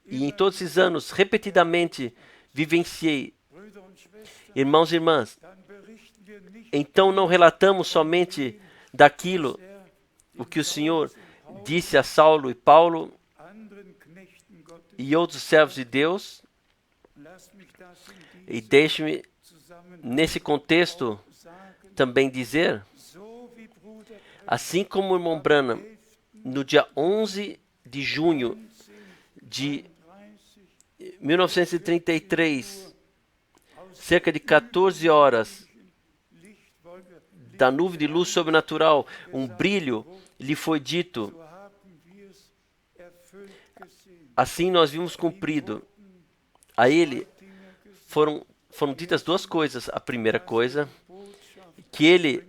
e em todos esses anos, repetidamente, vivenciei, irmãos e irmãs, então não relatamos somente daquilo o que o Senhor disse a Saulo e Paulo e outros servos de Deus, e deixe-me, nesse contexto, também dizer, assim como o irmão Branham, no dia 11 de junho de 1933, cerca de 14 horas, da nuvem de luz sobrenatural, um brilho, lhe foi dito, assim nós vimos cumprido. A ele foram ditas duas coisas. A primeira coisa, que ele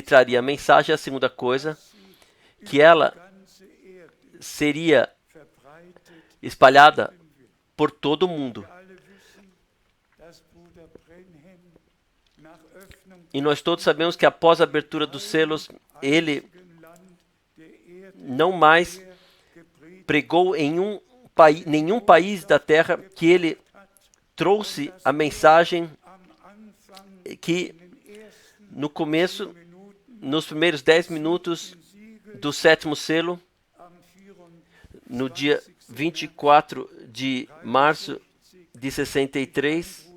traria a mensagem. A segunda coisa, que ela seria espalhada por todo o mundo. E nós todos sabemos que após a abertura dos selos, ele não mais pregou em nenhum país da terra, que ele trouxe a mensagem que no começo, nos primeiros 10 minutos do sétimo selo, no dia 24 de março de 63,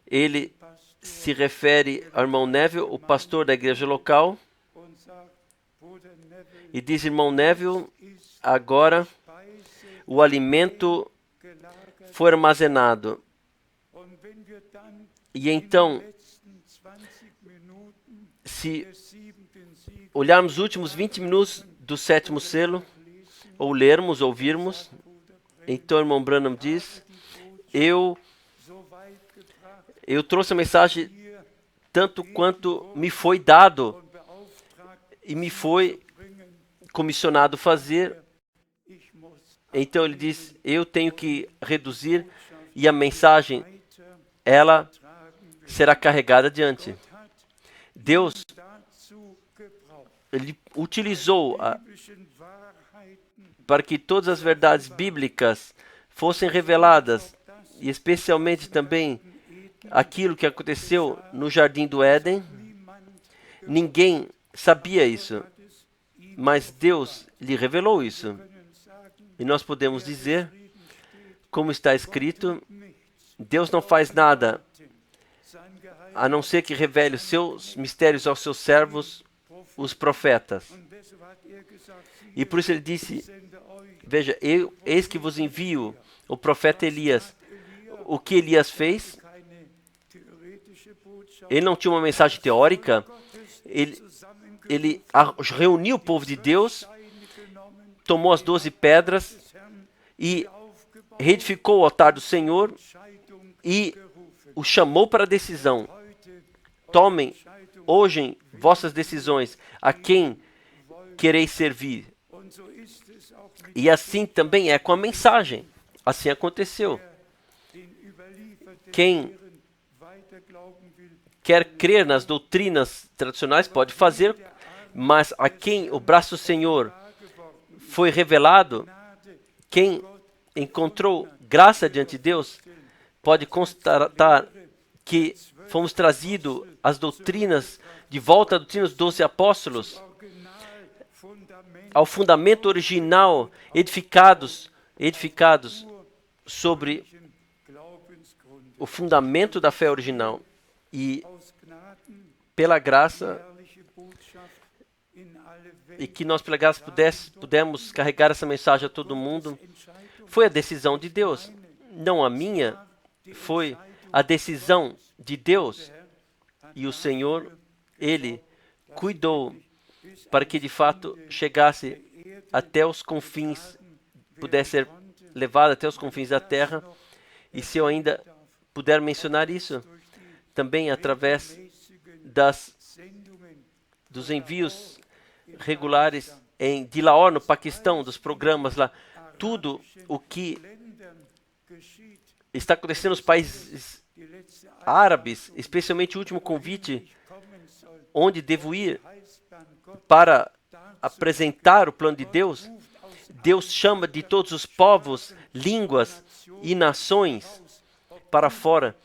ele se refere ao irmão Neville, o pastor da igreja local, e diz: irmão Neville, agora o alimento foi armazenado. E então, se olharmos os últimos 20 minutos do sétimo selo, ou lermos, ouvirmos, então o irmão Branham diz: eu trouxe a mensagem tanto quanto me foi dado e me foi comissionado fazer. Então ele diz: eu tenho que reduzir e a mensagem, ela será carregada adiante. Deus, ele utilizou para que todas as verdades bíblicas fossem reveladas, e especialmente também aquilo que aconteceu no Jardim do Éden. Ninguém sabia isso, mas Deus lhe revelou isso. E nós podemos dizer, como está escrito, Deus não faz nada a não ser que revele os seus mistérios aos seus servos, os profetas. E por isso ele disse: veja, eis que vos envio o profeta Elias. O que Elias fez? Ele não tinha uma mensagem teórica. Ele reuniu o povo de Deus, tomou as 12 pedras e reedificou o altar do Senhor e o chamou para a decisão. Tomem hoje vossas decisões, a quem quereis servir. E assim também é com a mensagem. Assim aconteceu. Quem quer crer nas doutrinas tradicionais pode fazer, mas a quem o braço do Senhor foi revelado, quem encontrou graça diante de Deus, pode constatar que fomos trazidos as doutrinas, de volta à doutrina dos 12 apóstolos. ao fundamento original, edificados sobre o fundamento da fé original. E pela graça, e que nós pela graça pudemos carregar essa mensagem a todo mundo, foi a decisão de Deus, não a minha, foi a decisão de Deus. E o Senhor, Ele cuidou para que de fato chegasse até os confins, pudesse ser levado até os confins da terra. E se eu ainda puder mencionar isso, também através dos envios regulares de Lahore, no Paquistão, dos programas lá, tudo o que está acontecendo nos países árabes, especialmente o último convite, onde devo ir para apresentar o plano de Deus. Deus chama de todos os povos, línguas e nações para fora,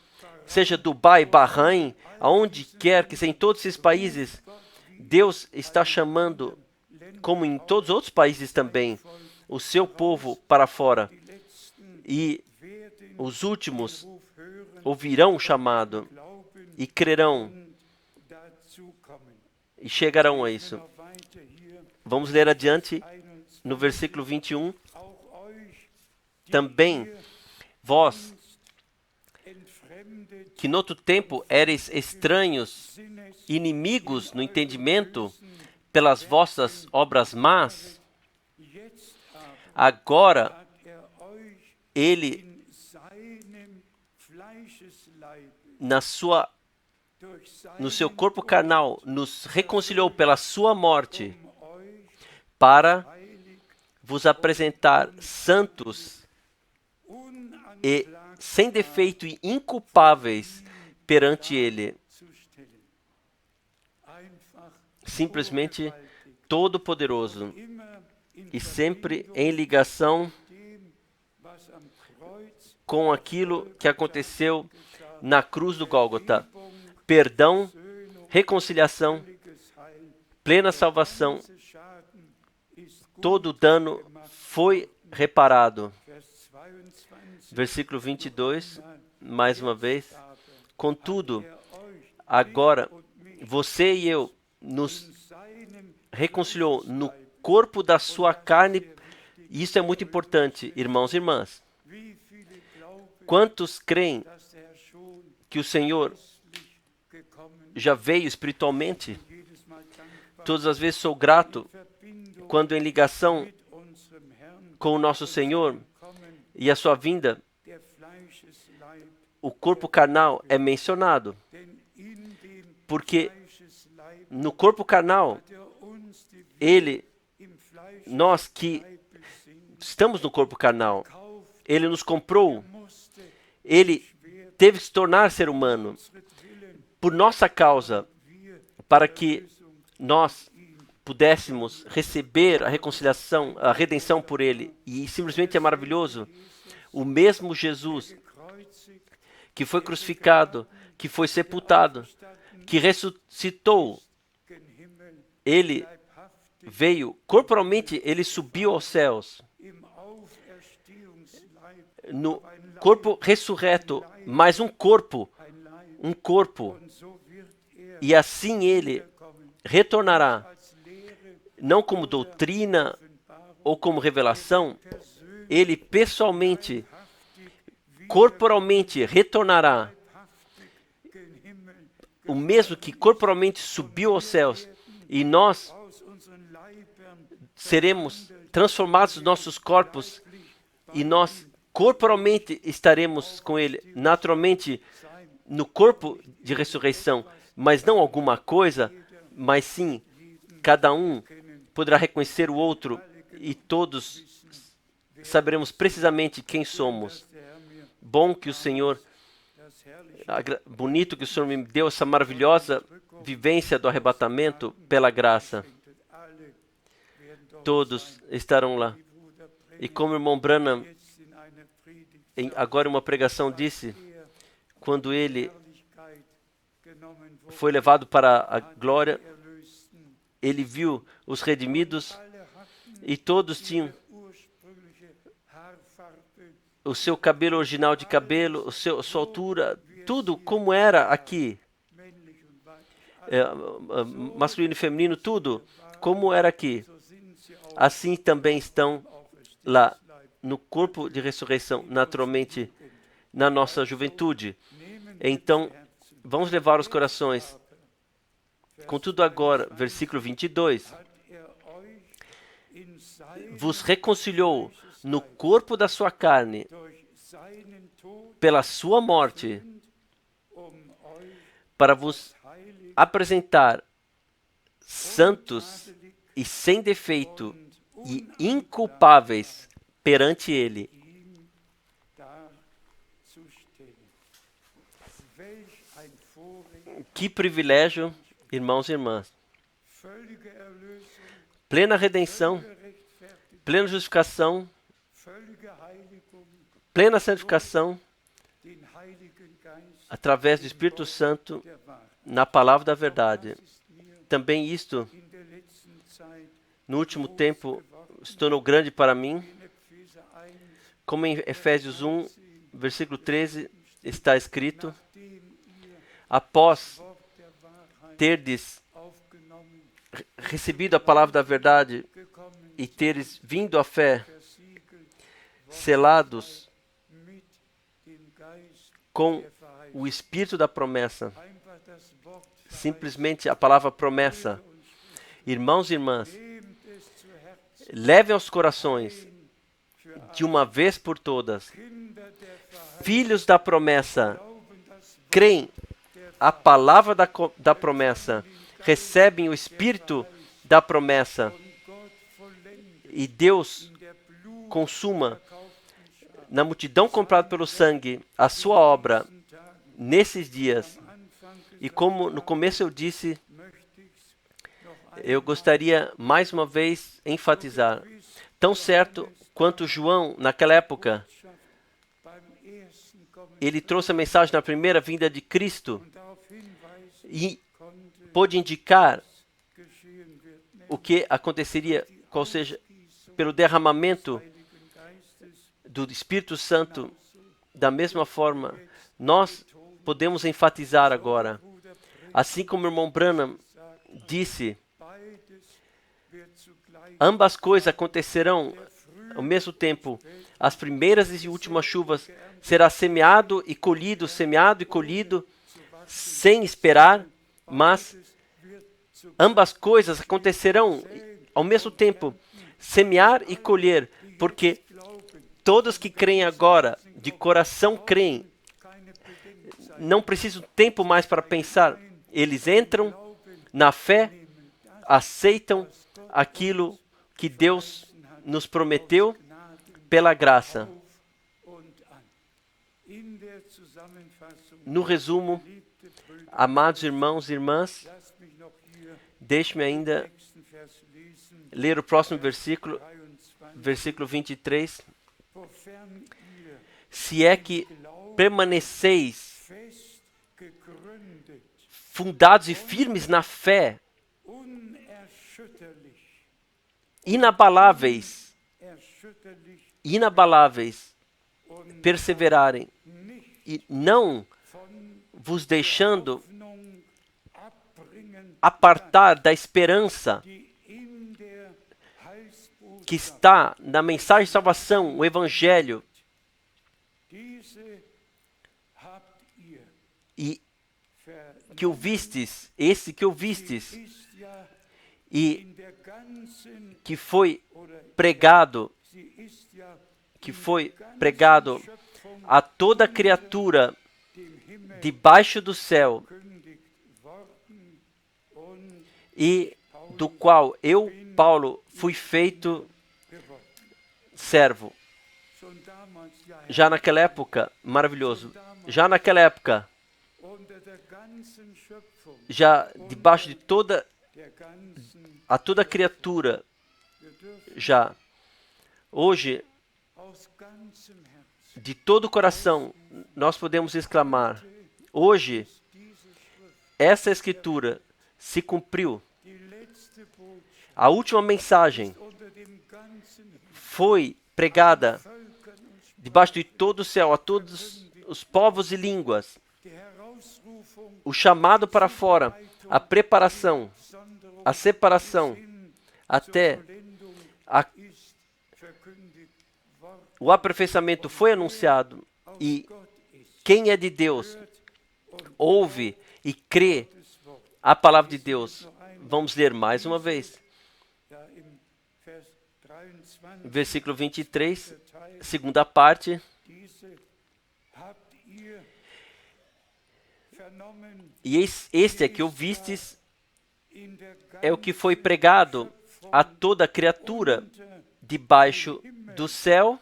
seja Dubai, Bahrein, aonde quer que seja, em todos esses países, Deus está chamando, como em todos os outros países também, o seu povo para fora. E os últimos ouvirão o chamado e crerão e chegarão a isso. Vamos ler adiante no versículo 21. Também vós, que no outro tempo eres estranhos, inimigos no entendimento, pelas vossas obras más, agora Ele, no seu corpo carnal, nos reconciliou pela sua morte, para vos apresentar santos e sem defeito e inculpáveis perante Ele. Simplesmente todo-poderoso e sempre em ligação com aquilo que aconteceu na cruz do Gólgota. Perdão, reconciliação, plena salvação, todo dano foi reparado. Versículo 22, mais uma vez. Contudo, agora, você e eu nos reconciliou no corpo da sua carne. E isso é muito importante, irmãos e irmãs. Quantos creem que o Senhor já veio espiritualmente? Todas as vezes sou grato quando em ligação com o nosso Senhor e a sua vinda, o corpo carnal é mencionado. Porque no corpo carnal, nós que estamos no corpo carnal, Ele nos comprou, Ele teve que se tornar ser humano por nossa causa, para que nós pudéssemos receber a reconciliação, a redenção por Ele. E simplesmente é maravilhoso. O mesmo Jesus que foi crucificado, que foi sepultado, que ressuscitou, Ele veio, corporalmente, Ele subiu aos céus. No corpo ressurreto, mais um corpo. E assim Ele retornará, não como doutrina ou como revelação, Ele pessoalmente, corporalmente retornará. O mesmo que corporalmente subiu aos céus, e nós seremos transformados nos nossos corpos, e nós corporalmente estaremos com Ele, naturalmente, no corpo de ressurreição, mas não alguma coisa, mas sim, cada um poderá reconhecer o outro e todos saberemos precisamente quem somos. Bom que o Senhor, bonito que o Senhor me deu essa maravilhosa vivência do arrebatamento pela graça. Todos estarão lá. E como o irmão Branham, agora em uma pregação disse, quando ele foi levado para a glória, ele viu os redimidos e todos tinham o seu cabelo original de cabelo, sua altura, tudo como era aqui. Masculino e feminino, tudo como era aqui. Assim também estão lá no corpo de ressurreição, naturalmente na nossa juventude. Então, vamos levar os corações. Contudo agora, versículo 22. Vos reconciliou no corpo da sua carne pela sua morte, para vos apresentar santos e sem defeito e inculpáveis perante Ele. Que privilégio, irmãos e irmãs. Plena redenção, plena justificação, plena santificação, através do Espírito Santo, na palavra da verdade. Também isto, no último tempo, se tornou grande para mim, como em Efésios 1, versículo 13, está escrito: após terdes recebido a palavra da verdade e teres vindo à fé, selados com o Espírito da promessa. Simplesmente a palavra promessa. Irmãos e irmãs, levem aos corações, de uma vez por todas, filhos da promessa, creem a palavra da promessa, recebem o Espírito da promessa, e Deus consuma na multidão comprada pelo sangue a sua obra nesses dias. E como no começo eu disse, eu gostaria mais uma vez enfatizar, tão certo quanto João naquela época, ele trouxe a mensagem na primeira vinda de Cristo e pôde indicar o que aconteceria, qual seja, pelo derramamento do Espírito Santo. Da mesma forma, nós podemos enfatizar agora, assim como o irmão Branham disse, ambas coisas acontecerão ao mesmo tempo. As primeiras e últimas chuvas será semeado e colhido, sem esperar, mas ambas coisas acontecerão ao mesmo tempo, semear e colher, porque todos que creem agora, de coração creem, não precisam tempo mais para pensar. Eles entram na fé, aceitam aquilo que Deus nos prometeu pela graça. No resumo, amados irmãos e irmãs, deixe-me ainda ler o próximo versículo, versículo 23. Se é que permaneceis fundados e firmes na fé, inabaláveis, perseverarem, e não vos deixando apartar da esperança que está na mensagem de salvação, o Evangelho, e que ouvistes, esse que ouvistes, e que foi pregado a toda criatura debaixo do céu, e do qual eu, Paulo, fui feito servo. Já naquela época, maravilhoso, já naquela época, já debaixo de toda criatura, já, hoje, de todo o coração, nós podemos exclamar, hoje, essa escritura se cumpriu. A última mensagem foi pregada debaixo de todo o céu, a todos os povos e línguas. O chamado para fora, a preparação, a separação, até o aperfeiçoamento foi anunciado. E quem é de Deus ouve e crê a palavra de Deus. Vamos ler mais uma vez. Versículo 23, segunda parte. E este é que ouvistes é o que foi pregado a toda criatura debaixo do céu,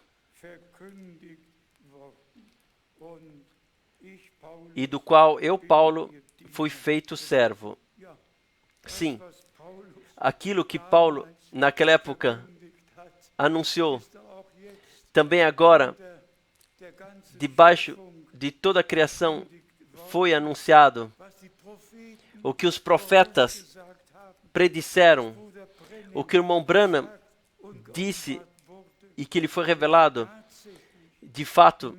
e do qual eu, Paulo, fui feito servo. Sim, aquilo que Paulo, naquela época, anunciou, também agora, debaixo de toda a criação, foi anunciado. O que os profetas predisseram, o que o irmão Branham disse e que lhe foi revelado, de fato,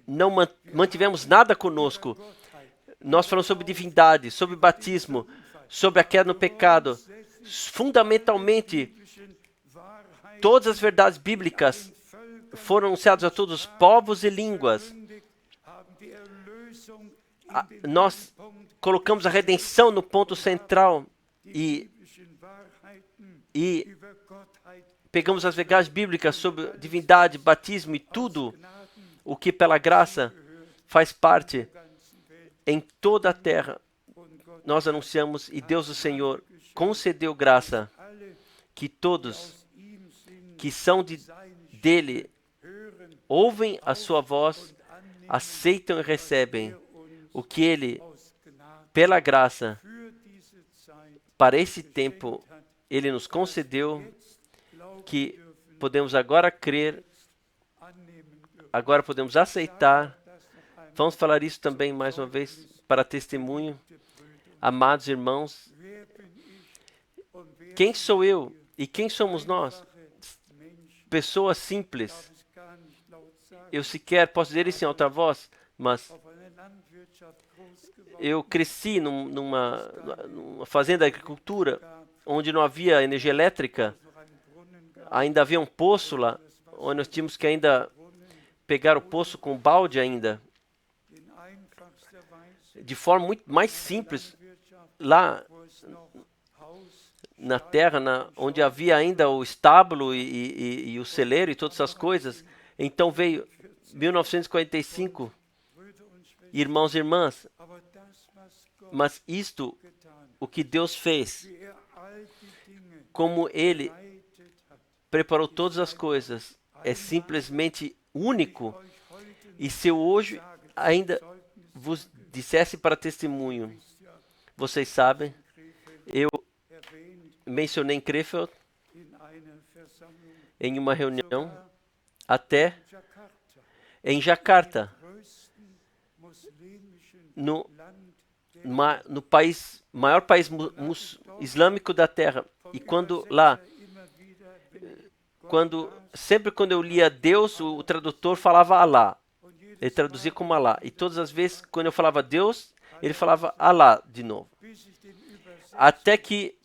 não mantivemos nada conosco. Nós falamos sobre divindade, sobre batismo, sobre a queda no pecado. Fundamentalmente, todas as verdades bíblicas foram anunciadas a todos os povos e línguas. Nós colocamos a redenção no ponto central e pegamos as verdades bíblicas sobre divindade, batismo e tudo o que pela graça faz parte em toda a terra. Nós anunciamos e Deus o Senhor concedeu graça que todos que são dele ouvem a sua voz, aceitam e recebem o que ele, pela graça, para esse tempo, ele nos concedeu, que podemos agora crer, agora podemos aceitar. Vamos falar isso também mais uma vez para testemunho. Amados irmãos, quem sou eu e quem somos nós? Pessoas simples. Eu sequer posso dizer isso em alta voz, mas eu cresci numa fazenda de agricultura onde não havia energia elétrica. Ainda havia um poço lá, onde nós tínhamos que ainda pegar o poço com balde ainda. De forma muito mais simples, lá na terra, onde havia ainda o estábulo e o celeiro e todas essas coisas. Então veio 1945, irmãos e irmãs, mas isto, o que Deus fez, como Ele preparou todas as coisas, é simplesmente único. E se eu hoje ainda vos dissesse para testemunho, vocês sabem, eu mencionei em Krefeld, em uma reunião, até em Jacarta, no maior país islâmico da Terra. E sempre quando eu lia Deus, o tradutor falava Alá. Ele traduzia como Alá. E todas as vezes, quando eu falava Deus, ele falava Alá de novo. Até que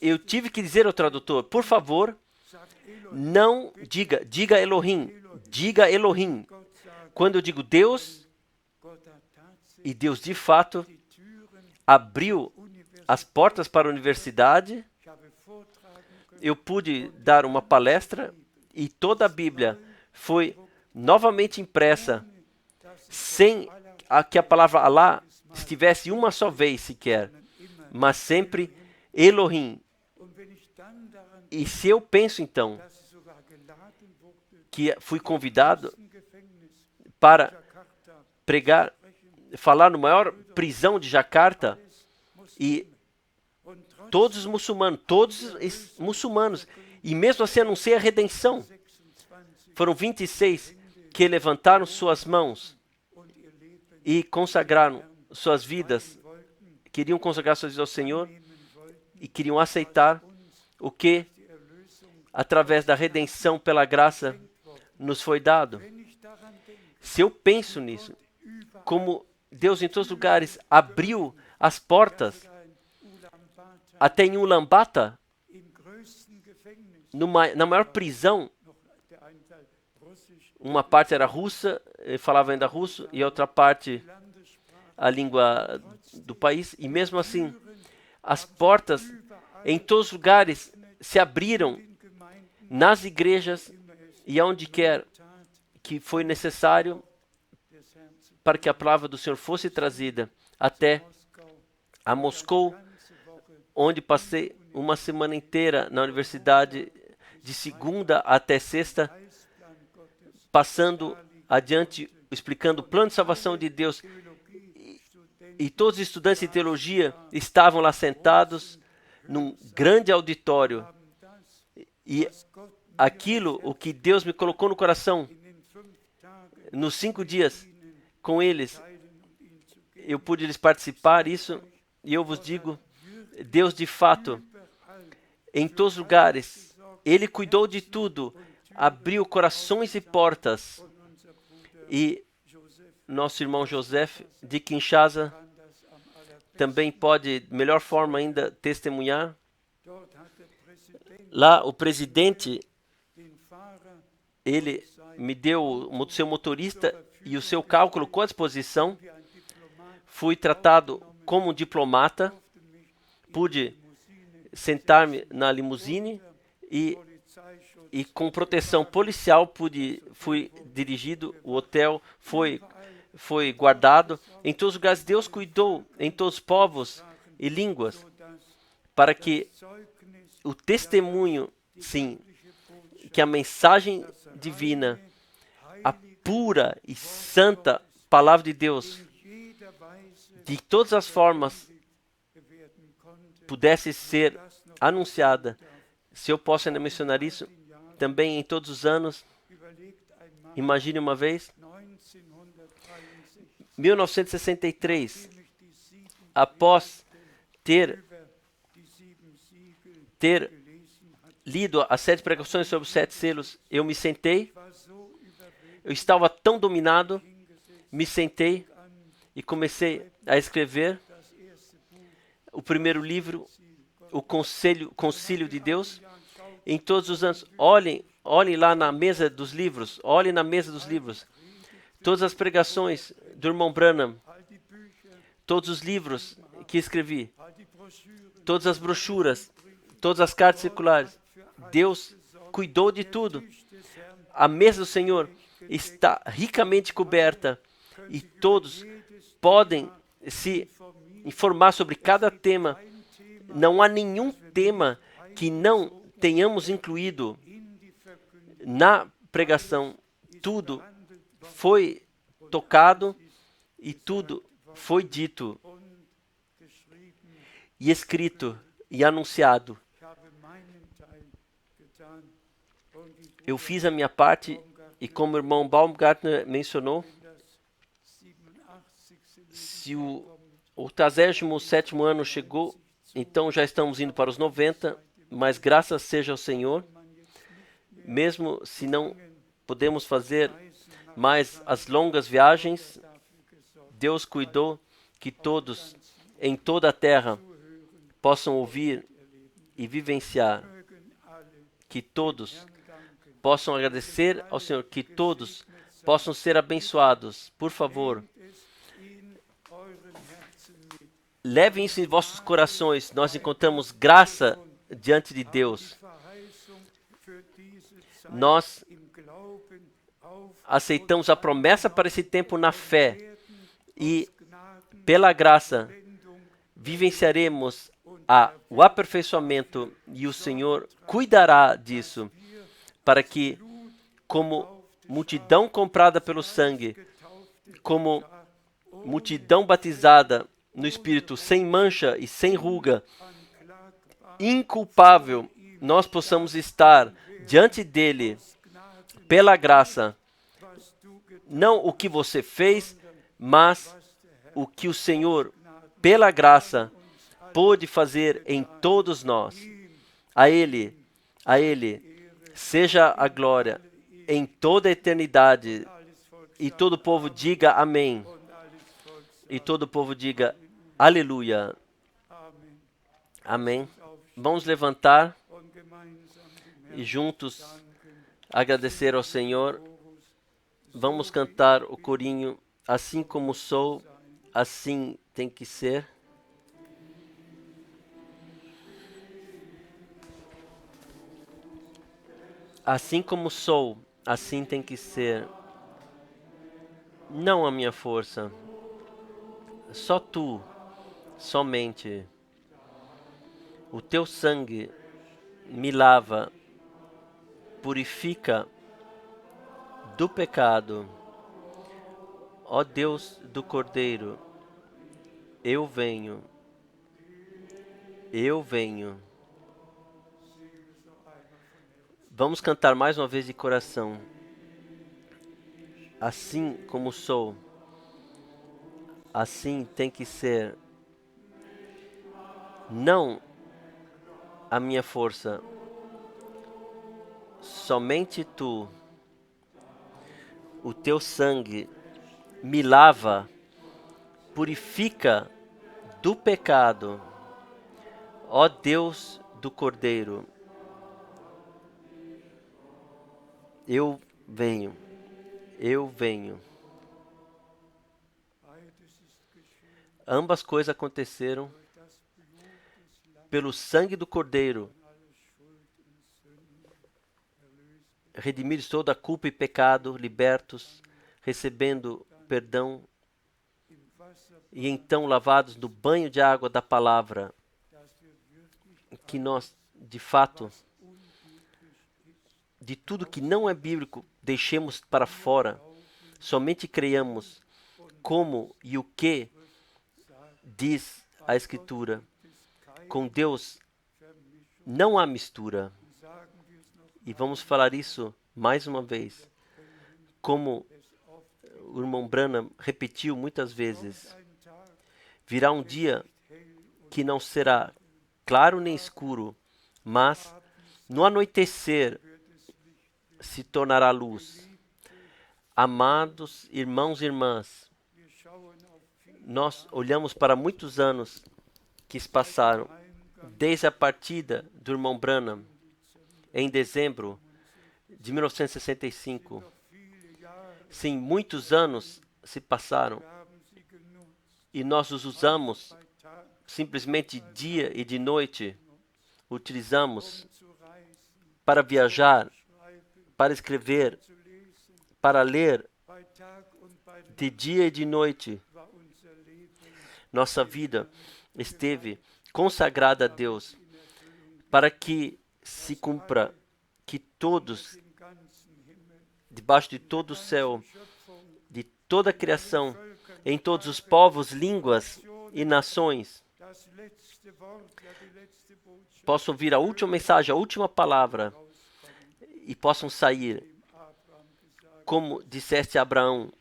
eu tive que dizer ao tradutor, por favor, não diga Elohim, diga Elohim. Quando eu digo Deus, e Deus de fato abriu as portas para a universidade, eu pude dar uma palestra e toda a Bíblia foi novamente impressa, sem que a palavra Alá estivesse uma só vez sequer, mas sempre Elohim. E se eu penso então que fui convidado para pregar, falar no maior prisão de Jacarta, e todos os muçulmanos, e mesmo assim anunciei a redenção. Foram 26 que levantaram suas mãos e consagraram suas vidas, queriam consagrar suas vidas ao Senhor e queriam aceitar o que, através da redenção pela graça, nos foi dado. Se eu penso nisso, como Deus em todos os lugares abriu as portas, até em Ulaanbaatar, na maior prisão, uma parte era russa, falava ainda russo, e a outra parte a língua do país, e mesmo assim, as portas em todos os lugares se abriram nas igrejas e aonde quer que foi necessário para que a palavra do Senhor fosse trazida até a Moscou, onde passei uma semana inteira na universidade, de segunda até sexta, passando adiante, explicando o plano de salvação de Deus. E todos os estudantes de teologia estavam lá sentados num grande auditório. E aquilo, o que Deus me colocou no coração, nos 5 dias com eles, eu pude lhes participar isso, e eu vos digo, Deus de fato, em todos os lugares, Ele cuidou de tudo, abriu corações e portas. E nosso irmão Joseph de Kinshasa também pode, melhor forma ainda, testemunhar. Lá o presidente, ele me deu o seu motorista e o seu carro colocou à disposição. Fui tratado como um diplomata, pude sentar-me na limusine e com proteção policial fui dirigido, o hotel foi guardado. Em todos os lugares Deus cuidou, em todos os povos e línguas, para que o testemunho, sim, que a mensagem divina, a pura e santa palavra de Deus, de todas as formas, pudesse ser anunciada. Se eu posso ainda mencionar isso, também em todos os anos, imagine uma vez, 1963, após ter lido as 7 pregações sobre os 7 selos, eu me sentei, eu estava tão dominado, me sentei e comecei a escrever o primeiro livro, o Concílio de Deus. Em todos os anos, olhem lá na mesa dos livros, olhem na mesa dos livros, todas as pregações do irmão Branham, todos os livros que escrevi, todas as brochuras, todas as cartas circulares. Deus cuidou de tudo. A mesa do Senhor está ricamente coberta e todos podem se informar sobre cada tema. Não há nenhum tema que não tenhamos incluído na pregação. Tudo foi tocado e tudo foi dito e escrito e anunciado. Eu fiz a minha parte e, como o irmão Baumgartner mencionou, se o 87º ano chegou, então já estamos indo para os 90, mas graças seja ao Senhor, mesmo se não podemos fazer mais as longas viagens, Deus cuidou que todos em toda a terra possam ouvir e vivenciar, que todos possam agradecer ao Senhor, que todos possam ser abençoados. Por favor, levem isso em vossos corações. Nós encontramos graça diante de Deus. Nós aceitamos a promessa para esse tempo na fé e, pela graça, vivenciaremos o aperfeiçoamento e o Senhor cuidará disso, para que, como multidão comprada pelo sangue, como multidão batizada no Espírito, sem mancha e sem ruga, inculpável, nós possamos estar diante dele pela graça, não o que você fez, mas o que o Senhor pela graça, pôde fazer em todos nós. A Ele, seja a glória em toda a eternidade. E todo o povo diga amém. E todo o povo diga aleluia. Amém. Vamos levantar e juntos agradecer ao Senhor. Vamos cantar o corinho Assim como sou, assim tem que ser. Assim como sou, assim tem que ser. Não a minha força, só tu, somente. O teu sangue me lava, purifica do pecado. Ó Deus do Cordeiro, eu venho, eu venho. Vamos cantar mais uma vez de coração. Assim como sou, assim tem que ser. Não a minha força, somente tu. O teu sangue me lava, purifica do pecado. Ó Deus do Cordeiro, eu venho, eu venho. Ambas coisas aconteceram pelo sangue do Cordeiro. Redimidos toda a culpa e pecado, libertos, recebendo perdão e então lavados no banho de água da palavra, que nós, de fato, de tudo que não é bíblico, deixemos para fora, somente creiamos como e o que diz a Escritura. Com Deus não há mistura. E vamos falar isso mais uma vez. Como o irmão Branham repetiu muitas vezes, virá um dia que não será claro nem escuro, mas no anoitecer se tornará luz. Amados irmãos e irmãs, nós olhamos para muitos anos que se passaram desde a partida do irmão Branham em dezembro de 1965. Sim, muitos anos se passaram e nós os usamos simplesmente dia e de noite. Utilizamos para viajar, para escrever, para ler de dia e de noite. Nossa vida esteve consagrada a Deus para que se cumpra que todos, debaixo de todo o céu, de toda a criação, em todos os povos, línguas e nações, possam ouvir a última mensagem, a última palavra, e possam sair, como disseste a Abraão,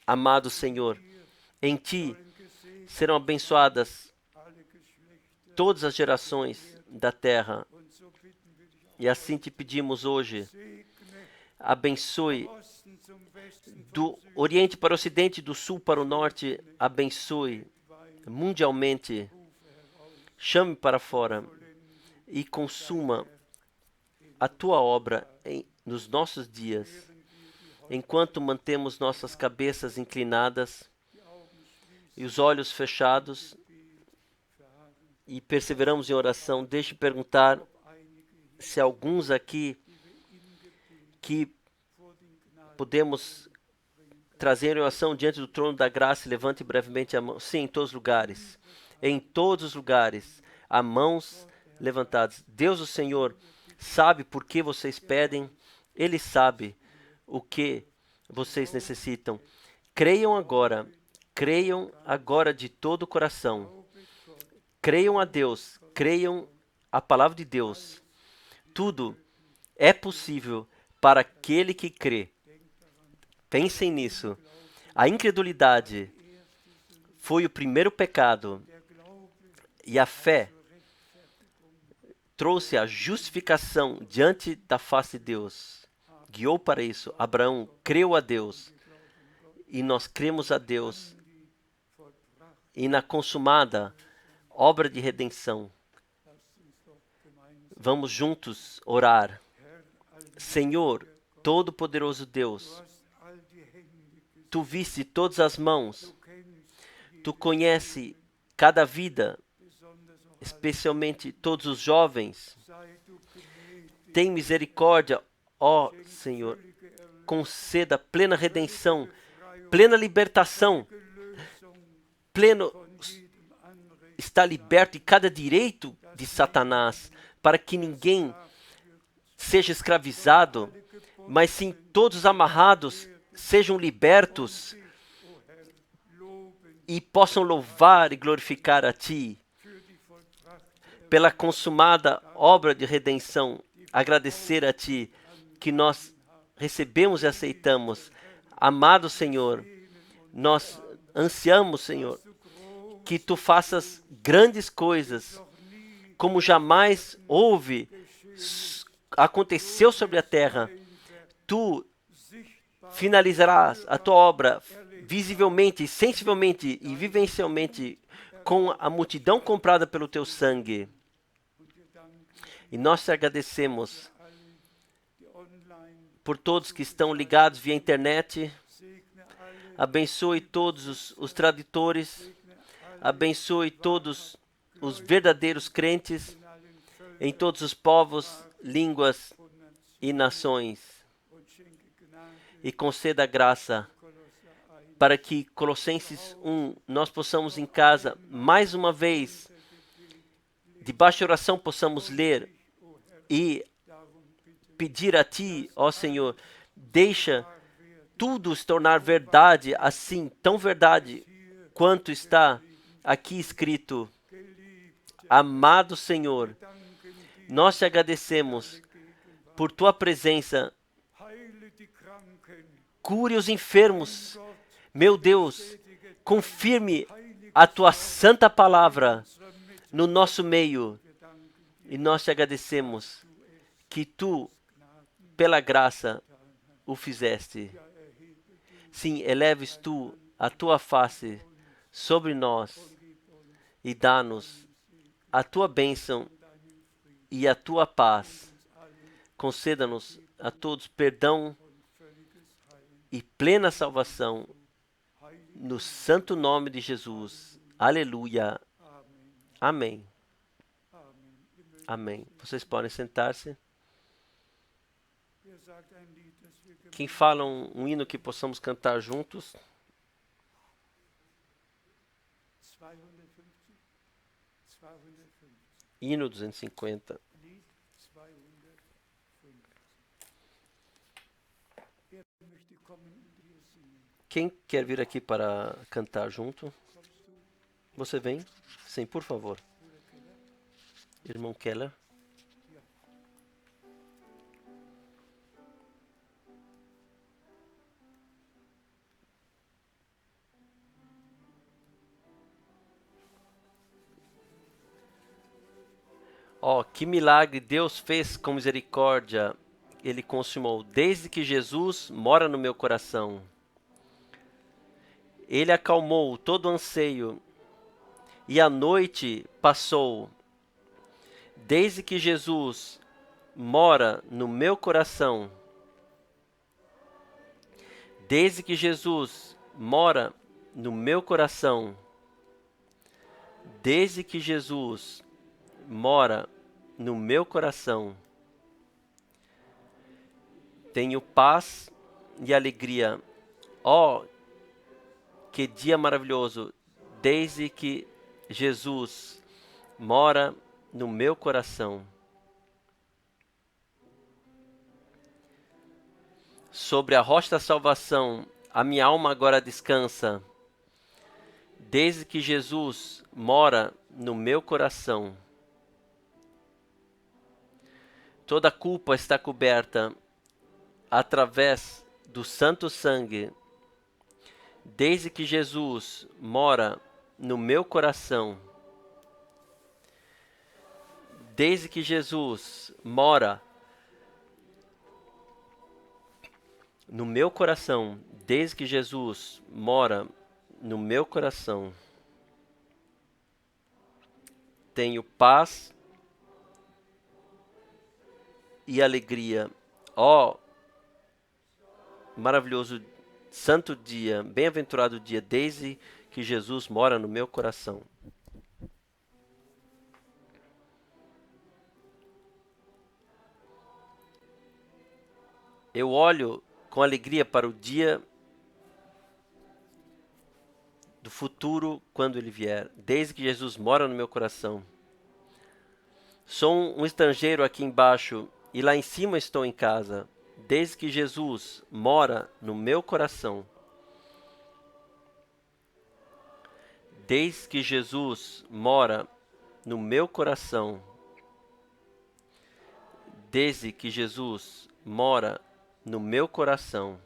amado Senhor, em ti serão abençoadas todas as gerações da terra. E assim te pedimos hoje, abençoe do Oriente para o Ocidente, do Sul para o Norte, abençoe mundialmente, chame para fora e consuma a tua obra nos nossos dias, enquanto mantemos nossas cabeças inclinadas e os olhos fechados e perseveramos em oração. Deixe perguntar se alguns aqui que podemos trazer em oração diante do trono da graça, levante brevemente a mão. Sim, em todos os lugares. Em todos os lugares. Há mãos levantadas. Deus, o Senhor, sabe por que vocês pedem. Ele sabe o que vocês necessitam. Creiam agora de todo o coração. Creiam a Deus, creiam a palavra de Deus. Tudo é possível para aquele que crê. Pensem nisso. A incredulidade foi o primeiro pecado E a fé trouxe a justificação diante da face de Deus. Guiou para isso. Abraão creu a Deus. E nós cremos a Deus. E na consumada obra de redenção, vamos juntos orar. Senhor, Todo-Poderoso Deus, Tu viste todas as mãos. Tu conhece cada vida, especialmente todos os jovens. Tem misericórdia, ó Senhor. Conceda plena redenção, plena libertação, pleno está liberto de cada direito de Satanás, para que ninguém seja escravizado, mas sim todos amarrados sejam libertos e possam louvar e glorificar a Ti pela consumada obra de redenção. Agradecer a Ti que nós recebemos e aceitamos. Amado Senhor, nós ansiamos, Senhor, que Tu faças grandes coisas, como jamais houve, aconteceu sobre a terra. Tu finalizarás a Tua obra visivelmente, sensivelmente e vivencialmente com a multidão comprada pelo Teu sangue. E nós te agradecemos por todos que estão ligados via internet. Abençoe todos os tradutores. Abençoe todos os verdadeiros crentes em todos os povos, línguas e nações. E conceda graça para que Colossenses 1, nós possamos em casa, mais uma vez, debaixo de oração, possamos ler e pedir a Ti, ó Senhor, deixa tudo se tornar verdade, assim, tão verdade quanto está aqui escrito. Amado Senhor, nós te agradecemos por Tua presença. Cure os enfermos. Meu Deus, confirme a Tua santa palavra no nosso meio. E nós te agradecemos que Tu, pela graça, o fizeste. Sim, eleves Tu a Tua face sobre nós e dá-nos a Tua bênção e a Tua paz. Conceda-nos a todos perdão e plena salvação no santo nome de Jesus. Aleluia. Amém. Amém. Vocês podem sentar-se. Quem fala um hino que possamos cantar juntos? Hino 250. Quem quer vir aqui para cantar junto? Você vem? Sim, por favor. Irmão Keller. Oh, que milagre Deus fez com misericórdia. Ele consumou desde que Jesus mora no meu coração. Ele acalmou todo anseio e a noite passou. Desde que Jesus mora no meu coração. Desde que Jesus mora no meu coração. Desde que Jesus mora no meu coração. Tenho paz e alegria. Oh, que dia maravilhoso, desde que Jesus mora no meu coração. Sobre a rocha da salvação, a minha alma agora descansa. Desde que Jesus mora no meu coração. Toda culpa está coberta através do santo sangue. Desde que Jesus mora no meu coração. Desde que Jesus mora no meu coração, desde que Jesus mora no meu coração, tenho paz e alegria. Ó, maravilhoso, santo dia, bem-aventurado dia, desde que Jesus mora no meu coração. Eu olho com alegria para o dia do futuro quando ele vier, desde que Jesus mora no meu coração. Sou um estrangeiro aqui embaixo e lá em cima estou em casa, desde que Jesus mora no meu coração. Desde que Jesus mora no meu coração. Desde que Jesus mora no meu coração.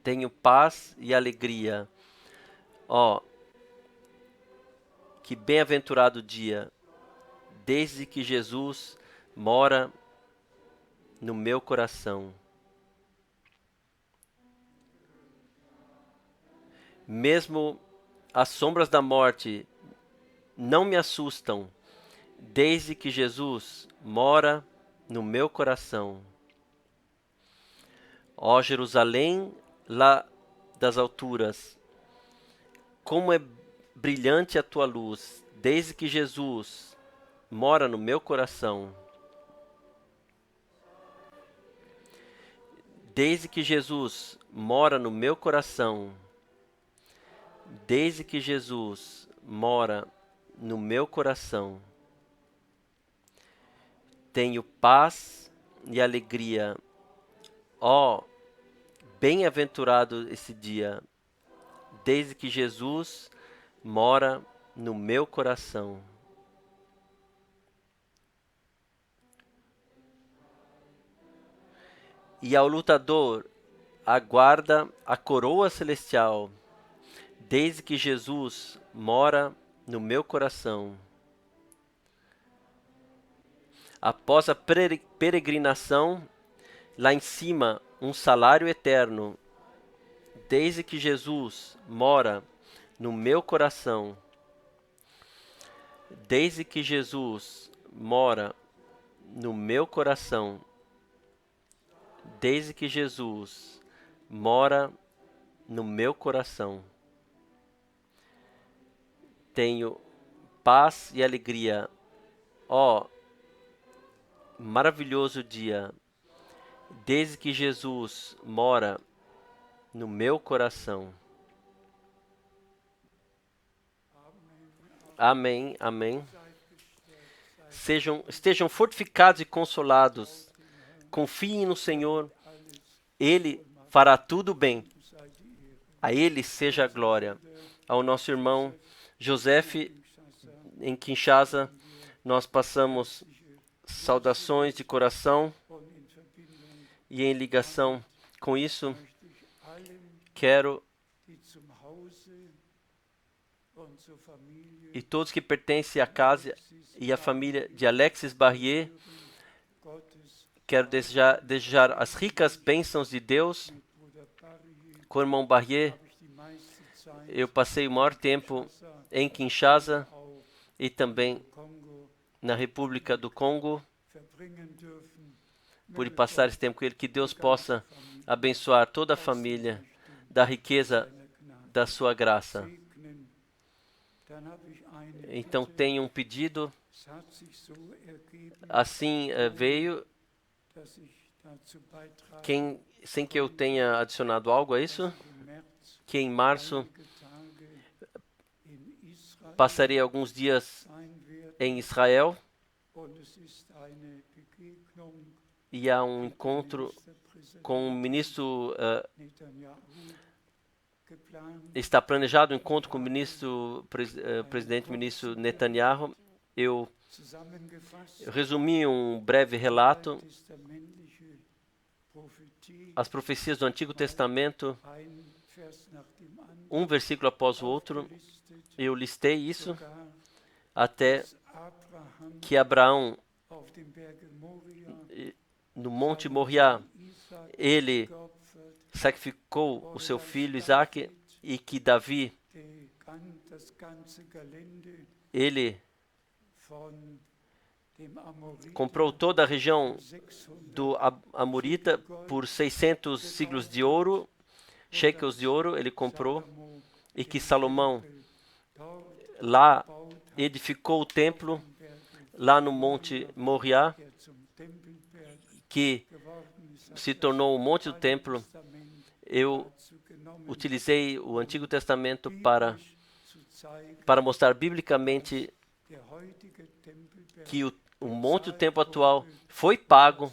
Tenho paz e alegria. Ó, que bem-aventurado dia, desde que Jesus mora no meu coração. Mesmo as sombras da morte não me assustam, desde que Jesus mora no meu coração. Ó Jerusalém, lá das alturas, como é brilhante a tua luz, desde que Jesus mora no meu coração. Desde que Jesus mora no meu coração. Desde que Jesus mora no meu coração. Tenho paz e alegria. Ó, bem-aventurado esse dia, desde que Jesus mora no meu coração. E ao lutador aguarda a coroa celestial, desde que Jesus mora no meu coração. Após a peregrinação, lá em cima, um salário eterno, desde que Jesus mora no meu coração. Desde que Jesus mora no meu coração. Desde que Jesus mora no meu coração. Tenho paz e alegria. Ó, maravilhoso dia, desde que Jesus mora no meu coração. Amém, amém. Estejam fortificados e consolados. Confiem no Senhor. Ele fará tudo bem. A Ele seja a glória. Ao nosso irmão José em Kinshasa, nós passamos saudações de coração e em ligação com isso, quero e todos que pertencem à casa e à família de Alexis Barrier, quero desejar as ricas bênçãos de Deus. Com o irmão Barrier, eu passei o maior tempo em Kinshasa e também na República do Congo. Por passar esse tempo com ele, que Deus possa abençoar toda a família da riqueza da sua graça. Então tenho um pedido, assim veio, sem que eu tenha adicionado algo a isso, que em março passarei alguns dias em Israel e há um encontro com o ministro, está planejado um encontro com o presidente ministro Netanyahu. Eu resumi um breve relato, as profecias do Antigo Testamento, um versículo após o outro. Eu listei isso, até que Abraão, no Monte Moriá, ele sacrificou o seu filho Isaque, e que Davi, ele comprou toda a região do Amorita por 600 siglos de ouro, shekels de ouro, ele comprou, e que Salomão lá edificou o templo, lá no Monte Moriá, que se tornou o monte do templo. Eu utilizei o Antigo Testamento para mostrar biblicamente que o monte do templo atual foi pago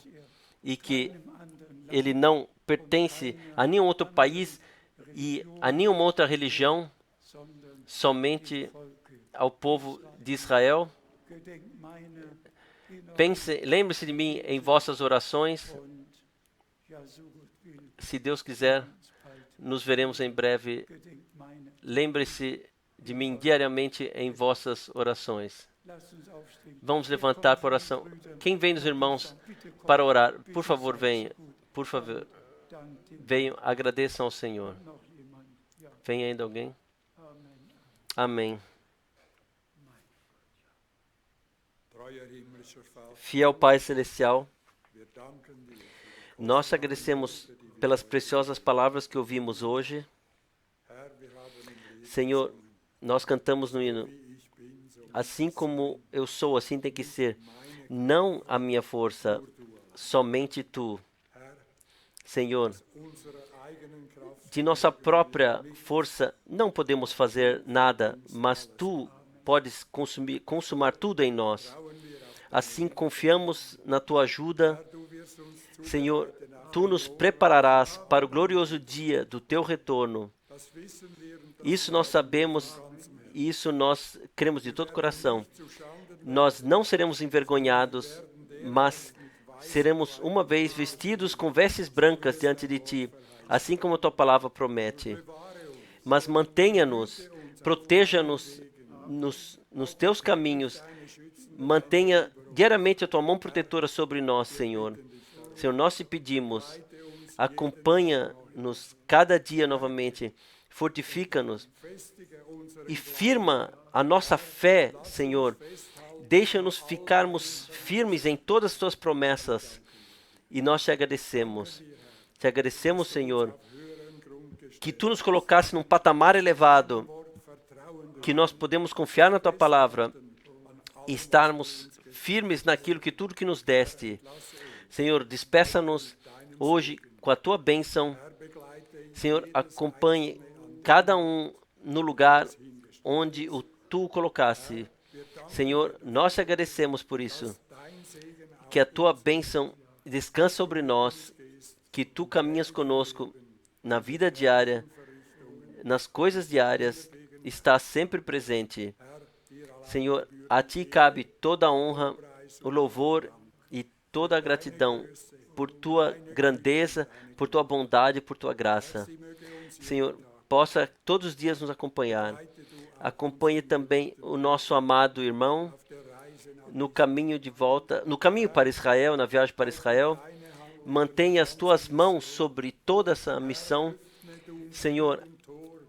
e que ele não pertence a nenhum outro país e a nenhuma outra religião, somente ao povo de Israel. Lembre-se de mim em vossas orações. Se Deus quiser, nos veremos em breve. Lembre-se de mim diariamente em vossas orações. Vamos levantar para oração. Quem vem dos irmãos para orar, por favor, venha. Por favor, venham, agradeçam ao Senhor. Vem ainda alguém? Amém. Fiel Pai Celestial, nós agradecemos pelas preciosas palavras que ouvimos hoje. Senhor, nós cantamos no hino: assim como eu sou, assim tem que ser. Não a minha força, somente Tu. Senhor, de nossa própria força não podemos fazer nada, mas Tu podes consumar tudo em nós. Assim confiamos na Tua ajuda. Senhor, Tu nos prepararás para o glorioso dia do Teu retorno. Isso nós sabemos, e isso nós cremos de todo o coração. Nós não seremos envergonhados, mas seremos uma vez vestidos com vestes brancas diante de Ti, assim como a Tua palavra promete. Mas mantenha-nos, proteja-nos nos Teus caminhos, mantenha diariamente a Tua mão protetora sobre nós, Senhor. Senhor, nós te pedimos, acompanha-nos cada dia novamente, fortifica-nos e firma a nossa fé, Senhor. Deixa-nos ficarmos firmes em todas as Tuas promessas e nós te agradecemos. Te agradecemos, Senhor, que Tu nos colocasse num patamar elevado, que nós podemos confiar na Tua palavra e estarmos firmes naquilo que tudo que nos deste. Senhor, despeça-nos hoje com a Tua bênção. Senhor, acompanhe cada um no lugar onde Tu o colocasse. Senhor, nós te agradecemos por isso. Que a Tua bênção descanse sobre nós, que Tu caminhas conosco na vida diária, nas coisas diárias, está sempre presente. Senhor, a Ti cabe toda a honra, o louvor e toda a gratidão por Tua grandeza, por Tua bondade, por Tua graça. Senhor, possa todos os dias nos acompanhar. Acompanhe também o nosso amado irmão no caminho de volta, no caminho para Israel, na viagem para Israel. Mantenha as Tuas mãos sobre toda essa missão. Senhor,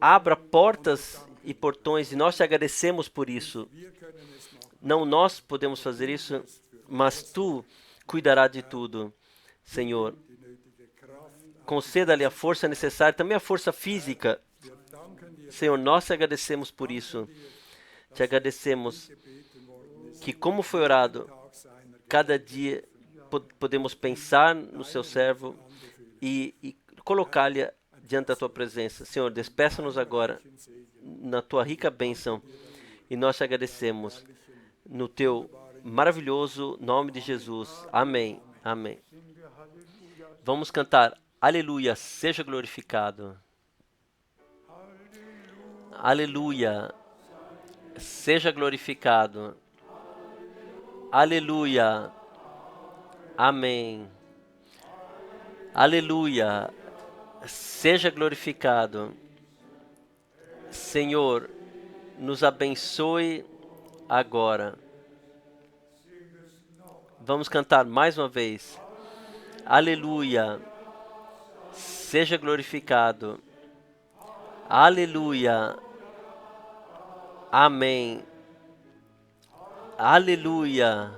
abra portas e portões e nós te agradecemos por isso. Não nós podemos fazer isso, mas Tu cuidará de tudo. Senhor, conceda-lhe a força necessária, também a força física. Senhor, nós te agradecemos por isso. Te agradecemos que, como foi orado, cada dia podemos pensar no Seu servo e colocá-lhe diante da Tua presença. Senhor, despeça-nos agora na Tua rica bênção e nós te agradecemos no Teu maravilhoso nome de Jesus. Amém. Amém. Vamos cantar Aleluia, seja glorificado. Aleluia, seja glorificado. Aleluia. Amém. Aleluia, seja glorificado. Senhor, nos abençoe agora. Vamos cantar mais uma vez. Aleluia. Seja glorificado. Aleluia. Amém. Aleluia.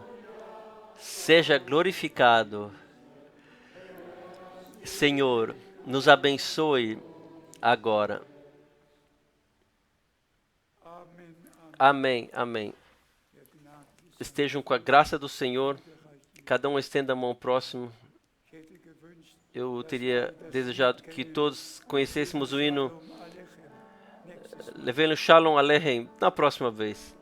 Seja glorificado. Senhor, nos abençoe agora. Amém, amém. Estejam com a graça do Senhor. Cada um estenda a mão ao próximo. Eu teria desejado que todos conhecêssemos o hino Levenu Shalom Aleichem na próxima vez.